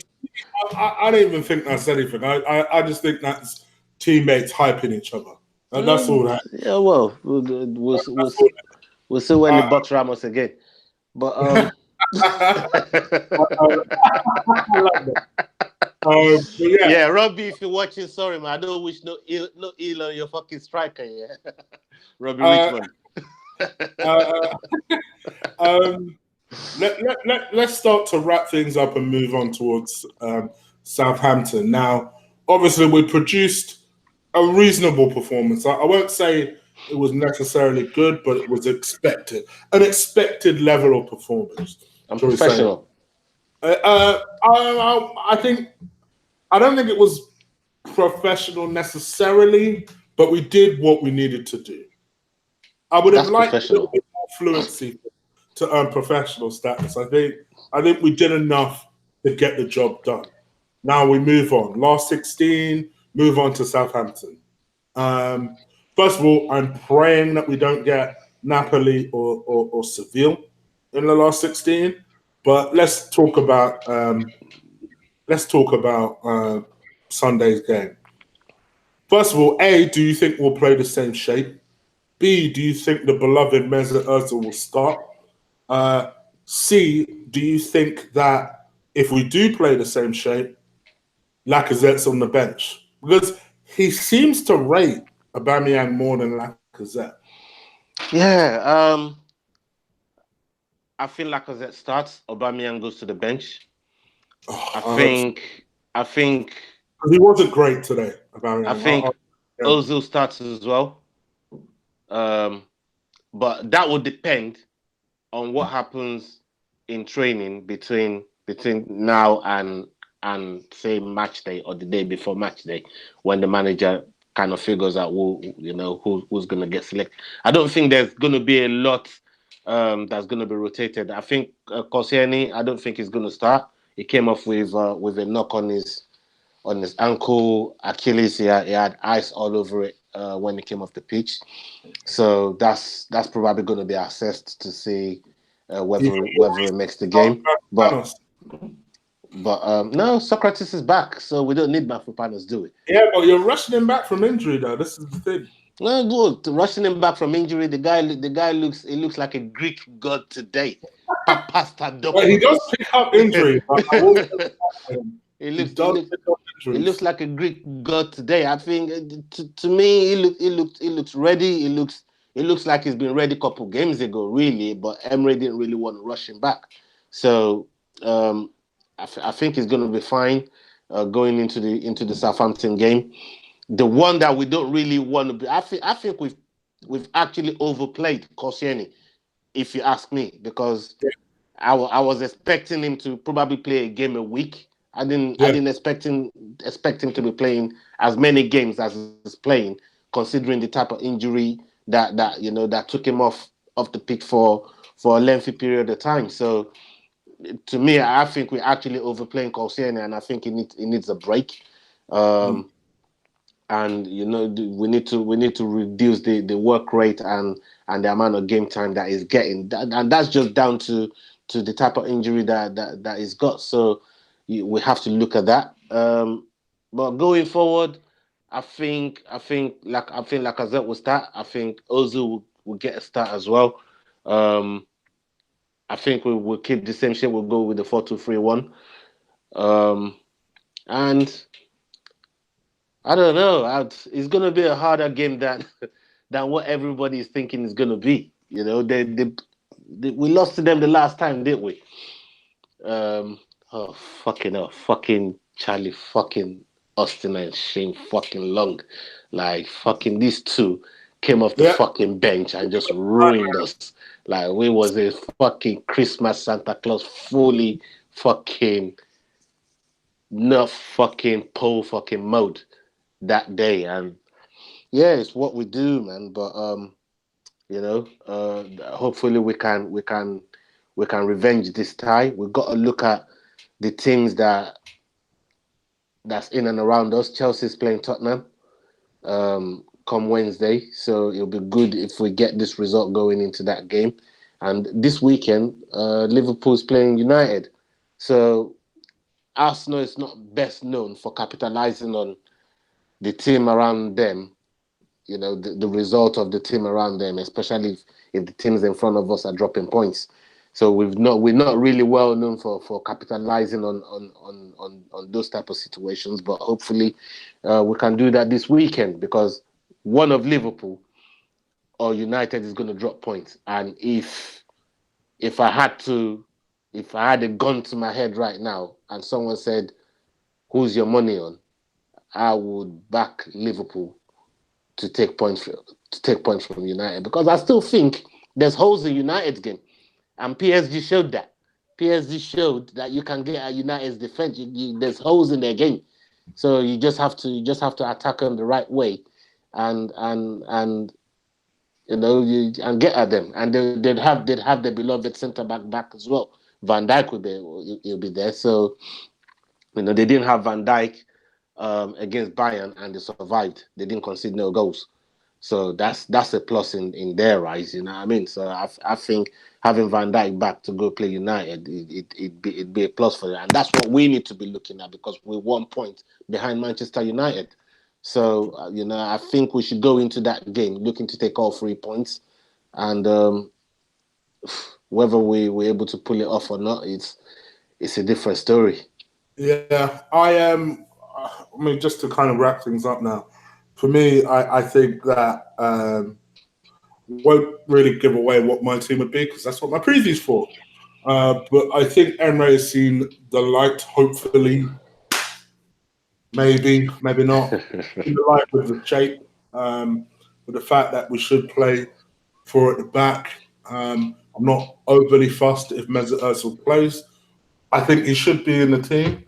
I don't even think that's anything. I just think that's teammates hyping each other. And that's all that. Yeah, well, we'll see when he bucks Ramos again. But yeah, Robbie, if you're watching, sorry man, I don't wish no ill on your fucking striker, yeah. Robbie Richmond. Let's start to wrap things up and move on towards Southampton. Now, obviously, we produced a reasonable performance. I won't say it was necessarily good, but it was expected. An expected level of performance. I'm professional. I don't think it was professional necessarily, but we did what we needed to do. I would have liked a little bit more fluency to earn professional status. I think we did enough to get the job done. Now we move on. Last 16, move on to Southampton. First of all, I'm praying that we don't get Napoli or Seville in the last 16. But let's talk about Sunday's game. First of all, A, do you think we'll play the same shape? B, do you think the beloved Mesut Ozil will start? C, do you think that if we do play the same shape, Lacazette's on the bench? because he seems to rate Aubameyang more than Lacazette. Yeah, I feel Lacazette starts. Aubameyang goes to the bench. I Oh, think. I think. he wasn't great today, I Aubameyang. think Yeah. Ozil starts as well. But that would depend on what happens in training between now and say match day or the day before match day, when the manager kind of figures out who's going to get selected. I don't think there's going to be a lot that's going to be rotated. I think Koscielny, I don't think he's going to start. He came off with a knock on his ankle, Achilles. He had ice all over it when he came off the pitch. So that's probably going to be assessed to see whether it makes the game. But no, Socrates is back, so we don't need Mafropanos, do we? Yeah, but you're rushing him back from injury, though. This is the thing. No, good. Rushing him back from injury, the guy looks like a Greek god today. But he does Papastadopoulos. pick up injury. But I will say He he looks he does looks pick up he looks injuries. like a Greek god today. I think to me he looks ready. He looks like he's been ready a couple games ago, really. But Emery didn't really want to rush him back, so I think he's going to be fine going into the Southampton game. The one that we don't really want to be, I think we've actually overplayed Koscielny, if you ask me, because I was expecting him to probably play a game a week. I didn't expect him to be playing as many games as he's playing, considering the type of injury that took him off the pitch for a lengthy period of time. So to me, I think we're actually overplaying Koscielny, and I think he needs a break. And we need to reduce the work rate and the amount of game time that he's getting, and that's just down to the type of injury that he's got. So we have to look at that. But going forward, I think Lacazette will start. I think Ozil will get a start as well. I think we will keep the same shape. We'll go with the 4-2-3-1. And I don't know. It's going to be a harder game than what everybody is thinking it's going to be. We lost to them the last time, didn't we? Oh, fucking hell. Fucking Charlie, fucking Austin and Shane fucking Long. Like, fucking these two came off the fucking bench and just ruined us. Like, we was a fucking Christmas Santa Claus fully fucking not fucking pole fucking mode that day. And yeah, it's what we do, man. But hopefully we can revenge this tie. We've got to look at the teams that's in and around us. Chelsea's playing Tottenham come Wednesday, so it'll be good if we get this result going into that game. And this weekend, Liverpool's playing United. So Arsenal is not best known for capitalizing on the team around them, the result of the team around them, especially if the teams in front of us are dropping points. So we're not really well known for capitalizing on those type of situations. But hopefully we can do that this weekend, because one of Liverpool or United is going to drop points. And if I had a gun to my head right now and someone said, "Who's your money on?" I would back Liverpool to take points from United, because I still think there's holes in United's game, and PSG showed that. PSG showed that you can get at United's defense. There's holes in their game, so you just have to attack them the right way, and and get at them, and they'd have their beloved centre back as well. Van Dijk will be there, so they didn't have Van Dijk against Bayern, and they survived. They didn't concede no goals. So that's a plus in their eyes, you know what I mean? So I think having Van Dijk back to go play United, it'd be a plus for them. And that's what we need to be looking at, because we're 1 point behind Manchester United. So, I think we should go into that game looking to take all 3 points. And whether we're able to pull it off or not, it's a different story. Yeah, I I mean, just to kind of wrap things up now, for me, I think that won't really give away what my team would be because that's what my preview's for. But I think Emery has seen the light, hopefully, maybe not, in the light with the shape, with the fact that we should play four at the back. I'm not overly fussed if Mesut Ozil plays. I think he should be in the team,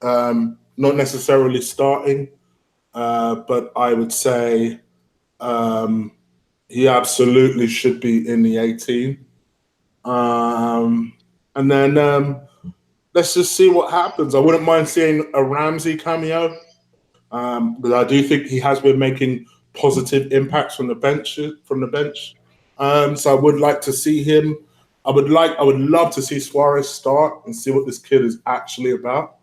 not necessarily starting, but I would say he absolutely should be in the 18. And then let's just see what happens. I wouldn't mind seeing a Ramsey cameo, but I do think he has been making positive impacts from the bench. So I would like to see him. I would love to see Suarez start and see what this kid is actually about.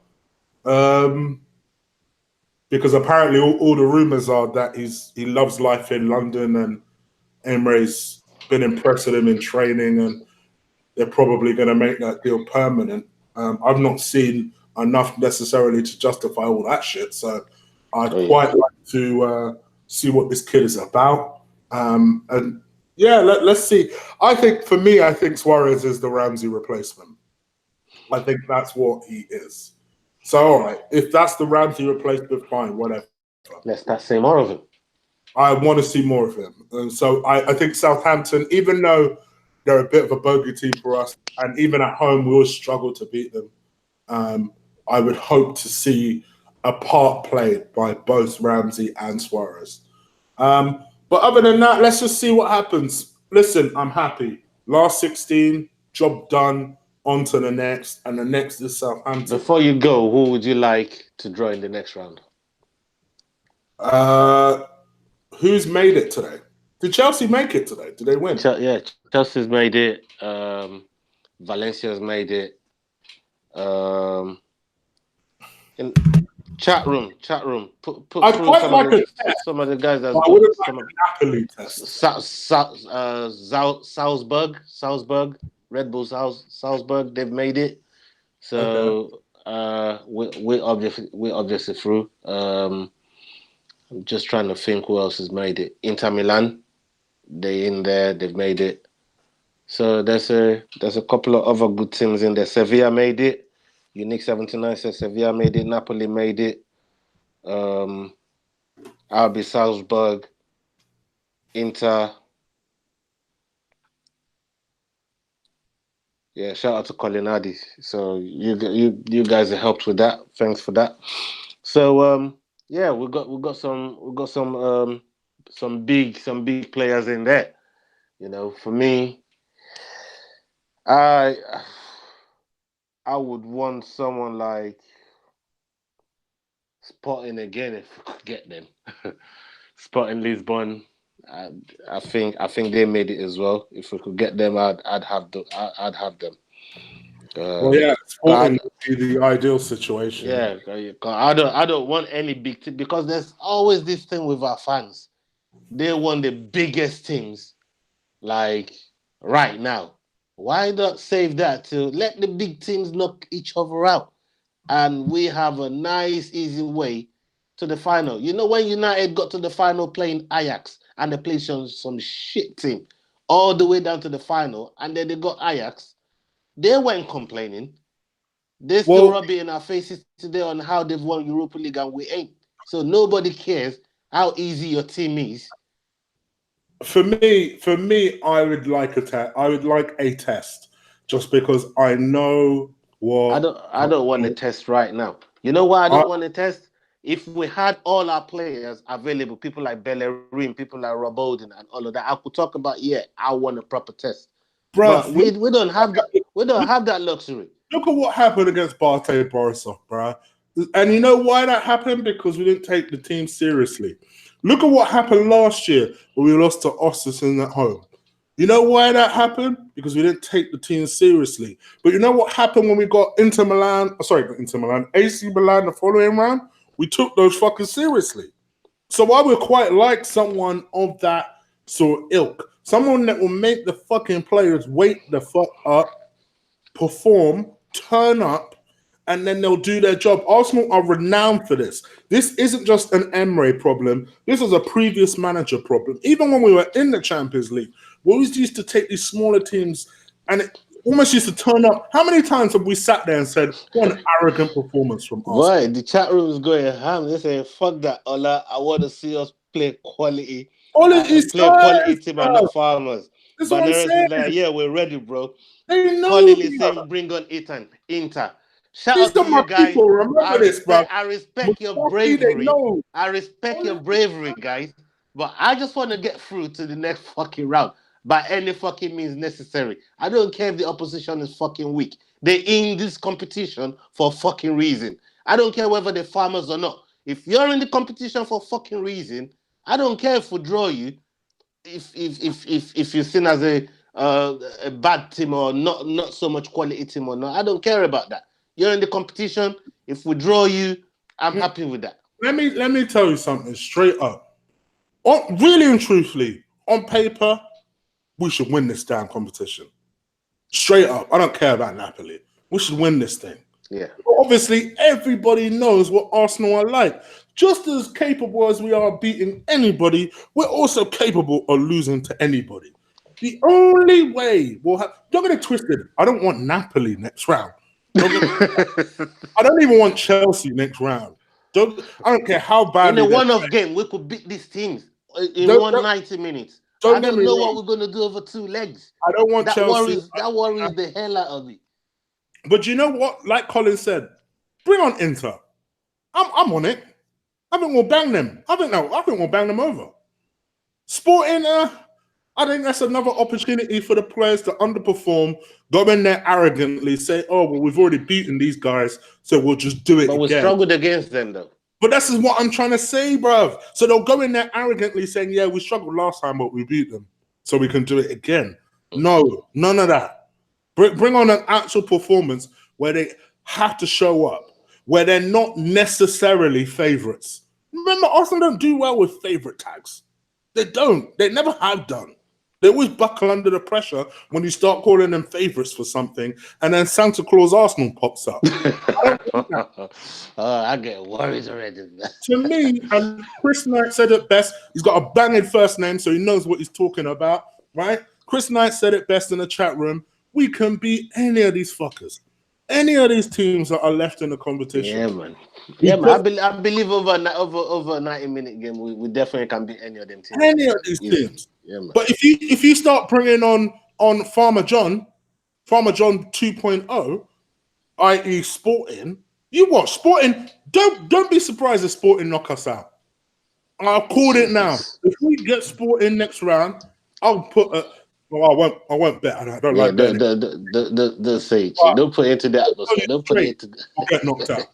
Because apparently all the rumors are that he loves life in London and Emery's been impressing him in training and they're probably going to make that deal permanent. I've not seen enough necessarily to justify all that shit. So I'd quite like to see what this kid is about. And yeah, let's see. I think Suarez is the Ramsey replacement. I think that's what he is. So, all right, if that's the Ramsey replacement, fine, whatever. Let's start seeing more of him. I want to see more of him. And so I think Southampton, even though they're a bit of a bogey team for us, and even at home we always struggle to beat them, I would hope to see a part played by both Ramsey and Suarez. But other than that, let's just see what happens. Listen, I'm happy. Last 16, job done, on to the next, and the next is Southampton. Before you go, who would you like to draw in the next round? Who's made it today? Did Chelsea make it today? Did they win? Chelsea's made it. Valencia's made it. In chat room. Put I'd through quite like a test. some of the guys that I would have liked a Napoli test. Salzburg, Red Bull Salzburg, they've made it. So we're obviously through. I'm just trying to think who else has made it. Inter Milan, they in there, they've made it. So there's a couple of other good teams in there. Sevilla made it. Unique 79 says Sevilla made it. Napoli made it. RB Salzburg, Inter. Yeah, shout out to Colinadi. So you guys have helped with that. Thanks for that. So yeah, we got some big players in there. You know, for me, I would want someone like Sporting again if we could get them. Sporting Lisbon, I think they made it as well. If we could get them, I'd have them. Well, yeah, Sporting would be the ideal situation. Yeah, I don't want any big team because there's always this thing with our fans. They want the biggest teams, like right now. Why not save that to let the big teams knock each other out, and we have a nice, easy way to the final. You know, when United got to the final playing Ajax and they played some shit team all the way down to the final, and then they got Ajax, they weren't complaining. They're still rubbing in our faces today on how they've won Europa League and we ain't. So nobody cares how easy your team is. For me, I would like a test. I would like a test, just because I know what. I don't want a test right now. You know why I don't want a test? If we had all our players available, people like Bellerin, people like Rob Holding and all of that, I could talk about, I want a proper test. Bruh, but we don't have that. We don't have that luxury. Look at what happened against BATE Borisov, bruh. And you know why that happened? Because we didn't take the team seriously. Look at what happened last year when we lost to Osterson at home. You know why that happened? Because we didn't take the team seriously. But you know what happened when we got AC Milan the following round? We took those fuckers seriously. So I would quite like someone of that sort of ilk. Someone that will make the fucking players wake the fuck up, perform, turn up, and then they'll do their job. Arsenal are renowned for this. This isn't just an Emery problem. This was a previous manager problem. Even when we were in the Champions League, we always used to take these smaller teams and it almost used to turn up. How many times have we sat there and said, what an arrogant performance from Arsenal? Boy, the chat room is going ham. They say, fuck that, Ola. I want to see us play quality. Play quality team and not Farmers. But the rest is like, yeah, we're ready, bro. They know. Colin is saying, bring on Inter. Shout out to you guys. People, remember this, bro. I respect your bravery. I respect your bravery, guys. But I just want to get through to the next fucking round by any fucking means necessary. I don't care if the opposition is fucking weak. They're in this competition for a fucking reason. I don't care whether they're Farmers or not. If you're in the competition for a fucking reason, I don't care if we draw you. If you're seen as a bad team or not so much quality team or not, I don't care about that. You're in the competition. If we draw you, I'm happy with that. Let me tell you something straight up. Really and truthfully, on paper, we should win this damn competition. Straight up. I don't care about Napoli. We should win this thing. Yeah. But obviously, everybody knows what Arsenal are like. Just as capable as we are beating anybody, we're also capable of losing to anybody. The only way we'll have... Don't get it twisted. I don't want Napoli next round. I don't even want Chelsea next round. I don't care how bad. In a one-off game, we could beat these teams in 90 minutes. I don't know what we're going to do over 2 legs. I don't want Chelsea. That worries the hell out of me. But you know what? Like Colin said, bring on Inter. I'm on it. I think we'll bang them. I think we'll bang them over. Sporting, I think that's another opportunity for the players to underperform, go in there arrogantly, say, oh, well, we've already beaten these guys, so we'll just do it again. But we struggled against them, though. But that's what I'm trying to say, bruv. So they'll go in there arrogantly saying, yeah, we struggled last time, but we beat them, so we can do it again. No, none of that. Bring on an actual performance where they have to show up, where they're not necessarily favourites. Remember, Arsenal don't do well with favourite tags. They don't. They never have done. They always buckle under the pressure when you start calling them favourites for something, and then Santa Claus Arsenal pops up. I get worried already. To me, and Chris Knight said it best. He's got a banging first name, so he knows what he's talking about, right? Chris Knight said it best in the chat room. We can beat any of these fuckers. Any of these teams that are left in the competition. Yeah, man. Yeah, man. I believe over a 90-minute game, we definitely can beat any of them teams. Any of these teams. Yeah, man. But if you start bringing on Farmer John 2.0, i.e. Sporting, you watch Sporting. Don't be surprised if Sporting knock us out. I'll call it now. If we get Sporting next round, I'll put a... Well, I won't bet. I don't like betting. The Sage. Don't put it into that. Don't put it into... We'll get knocked out.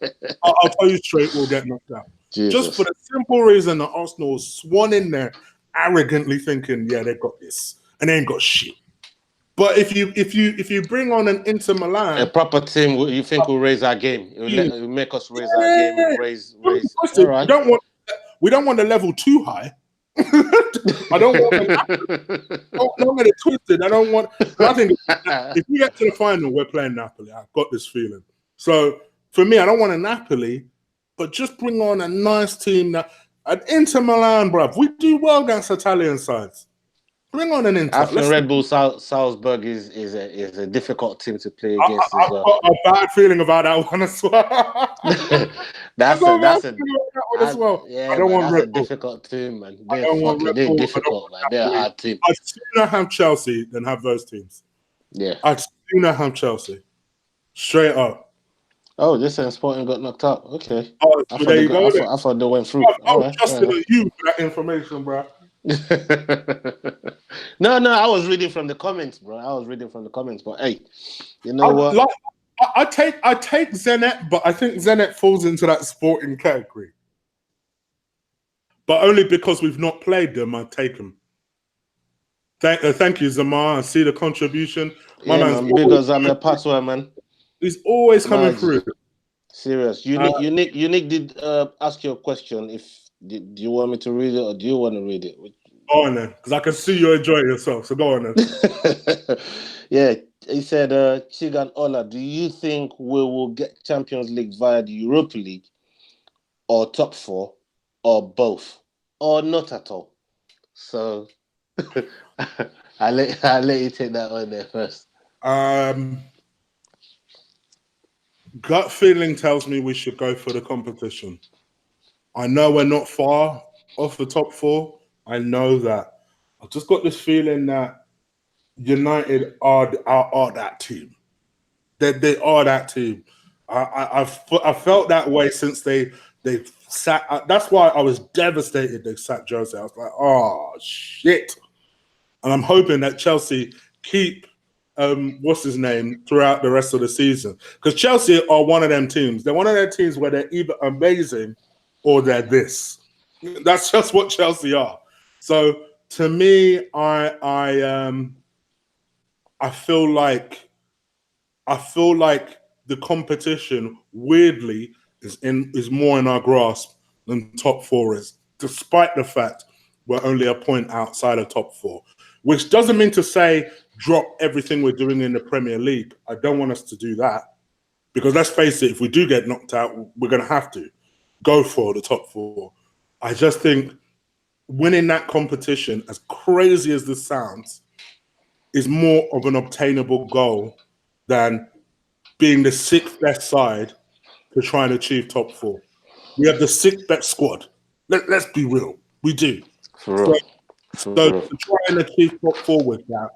I'll tell you straight, we'll get knocked out. Jesus. Just for the simple reason that Arsenal swan in there arrogantly thinking, yeah, they've got this. And they ain't got shit. But if you bring on an Inter Milan... A proper team, you think will raise our game. It will make us raise our game. Raise. All right. We don't want the level too high. I don't want it twisted. I don't want. I think if we get to the final, we're playing Napoli. I've got this feeling. So for me, I don't want a Napoli, but just bring on a nice team. An Inter Milan, bruv. We do well against Italian sides. Bring on an Inter. I think Red Bull Salzburg is a difficult team to play against. I've got a bad feeling about that one as well. that's well. Yeah, I don't want that's Red Bull. A difficult team, man. They're difficult, man. They're a hard team. I'd sooner have Chelsea than have those teams. Yeah. I'd sooner have Chelsea. Straight up. Oh, this and Sporting got knocked out. Okay. Oh, so there you go. I thought they went through. I was trusting you for that information, bro. No, I was reading from the comments, bro. But hey, you know what? I take Zenit, but I think Zenit falls into that Sporting category. But only because we've not played them, I take them. Thank you, Zamar. I see the contribution. Because I'm a password, man. He's always coming through. Serious. Unique did ask you a question. Do you want me to read it or do you want to read it? Go on then, because I can see you enjoying yourself. So go on then. Yeah, he said, Chigan Ola, do you think we will get Champions League via the Europa League or top four or both or not at all? So I'll let you take that one there first. Gut feeling tells me we should go for the competition. I know we're not far off the top four. I know that. I've just got this feeling that United are that team. They are that team. I felt that way since they sat. That's why I was devastated they sacked Jose. I was like, oh shit. And I'm hoping that Chelsea keep what's his name throughout the rest of the season, because Chelsea are one of them teams. They're one of their teams where they're either amazing or they're this. That's just what Chelsea are. So to me, I feel like the competition weirdly is more in our grasp than top four is, despite the fact we're only a point outside of top four. Which doesn't mean to say drop everything we're doing in the Premier League. I don't want us to do that, because let's face it, if we do get knocked out, we're going to have to go for the top four. I just think winning that competition, as crazy as this sounds, is more of an obtainable goal than being the sixth best side to try and achieve top four. We have the sixth best squad. Let's be real. We do. For real. So to try and achieve top four with that,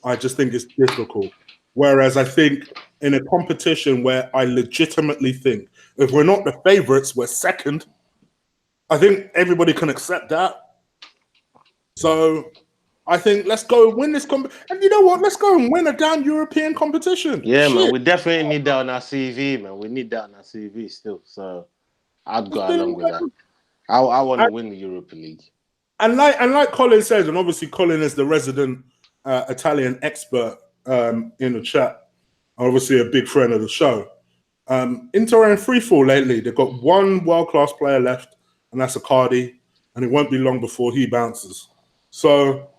I just think it's difficult. Whereas I think in a competition where I legitimately think if we're not the favourites, we're second, I think everybody can accept that. So I think let's go and win this and you know what? Let's go and win a damn European competition. Yeah, Shit. man, we definitely need that on our CV, man. We need that on our CV still. So I'd go along with that. I want to win the Europa League. And like Colin says, and obviously Colin is the resident Italian expert in the chat, obviously a big friend of the show. Inter are in free fall lately. They've got one world-class player left, and that's Icardi, and it won't be long before he bounces. So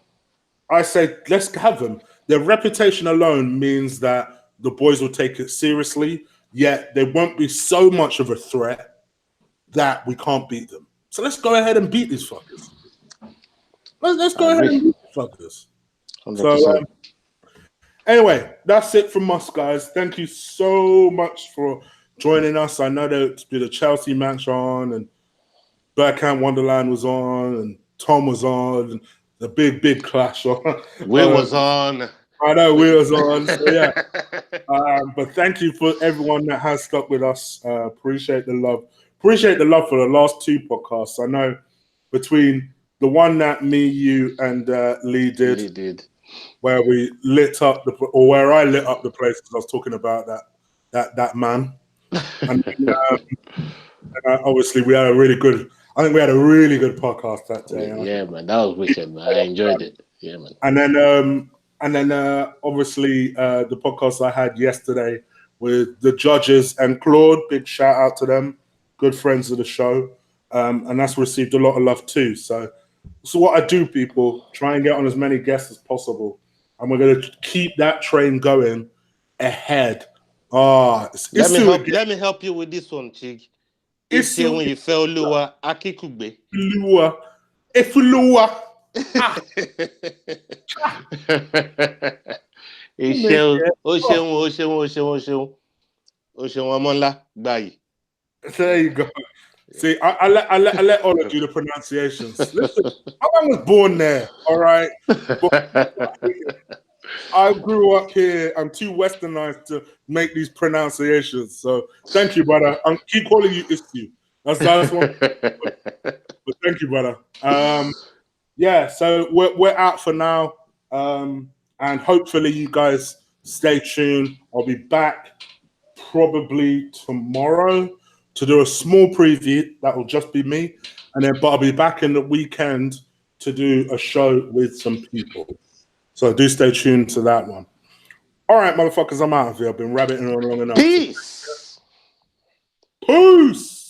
I say let's have them. Their reputation alone means that the boys will take it seriously, yet they won't be so much of a threat that we can't beat them. So let's go ahead and beat these fuckers. Let's go ahead and beat these fuckers. 100%. So anyway, that's it from us, guys. Thank you so much for joining us. I know there's been a Chelsea match on, and Bergkamp Wonderland was on, and Tom was on, and the big clash on. Will was on. I know Will was on. So yeah. But thank you for everyone that has stuck with us. Appreciate the love. Appreciate the love for the last two podcasts. I know between the one that me, you, and Lee did, where we lit up or where I lit up the place because I was talking about that man. And obviously we had a really good. I think we had a really good podcast that day. Yeah, man, that was wicked, man. I enjoyed it. Yeah, man. And then obviously the podcast I had yesterday with the judges and Claude. Big shout out to them. Good friends of the show, and that's received a lot of love too. So what I do, people, try and get on as many guests as possible, and we're going to keep that train going ahead. Let me help you with this one, Chig. It's here when you fell Lua Akikugbe. Lua, if Lua. There you go. See, I let Ola do the pronunciations. Listen, I was born there, all right? I grew up here. I'm too westernized to make these pronunciations. So thank you, brother. I keep calling you Issue. That's one. But thank you, brother. Yeah, so we're out for now. And hopefully you guys stay tuned. I'll be back probably tomorrow to do a small preview. That will just be me. But I'll be back in the weekend to do a show with some people. So do stay tuned to that one. All right, motherfuckers, I'm out of here. I've been rabbiting on long enough. Peace. Peace.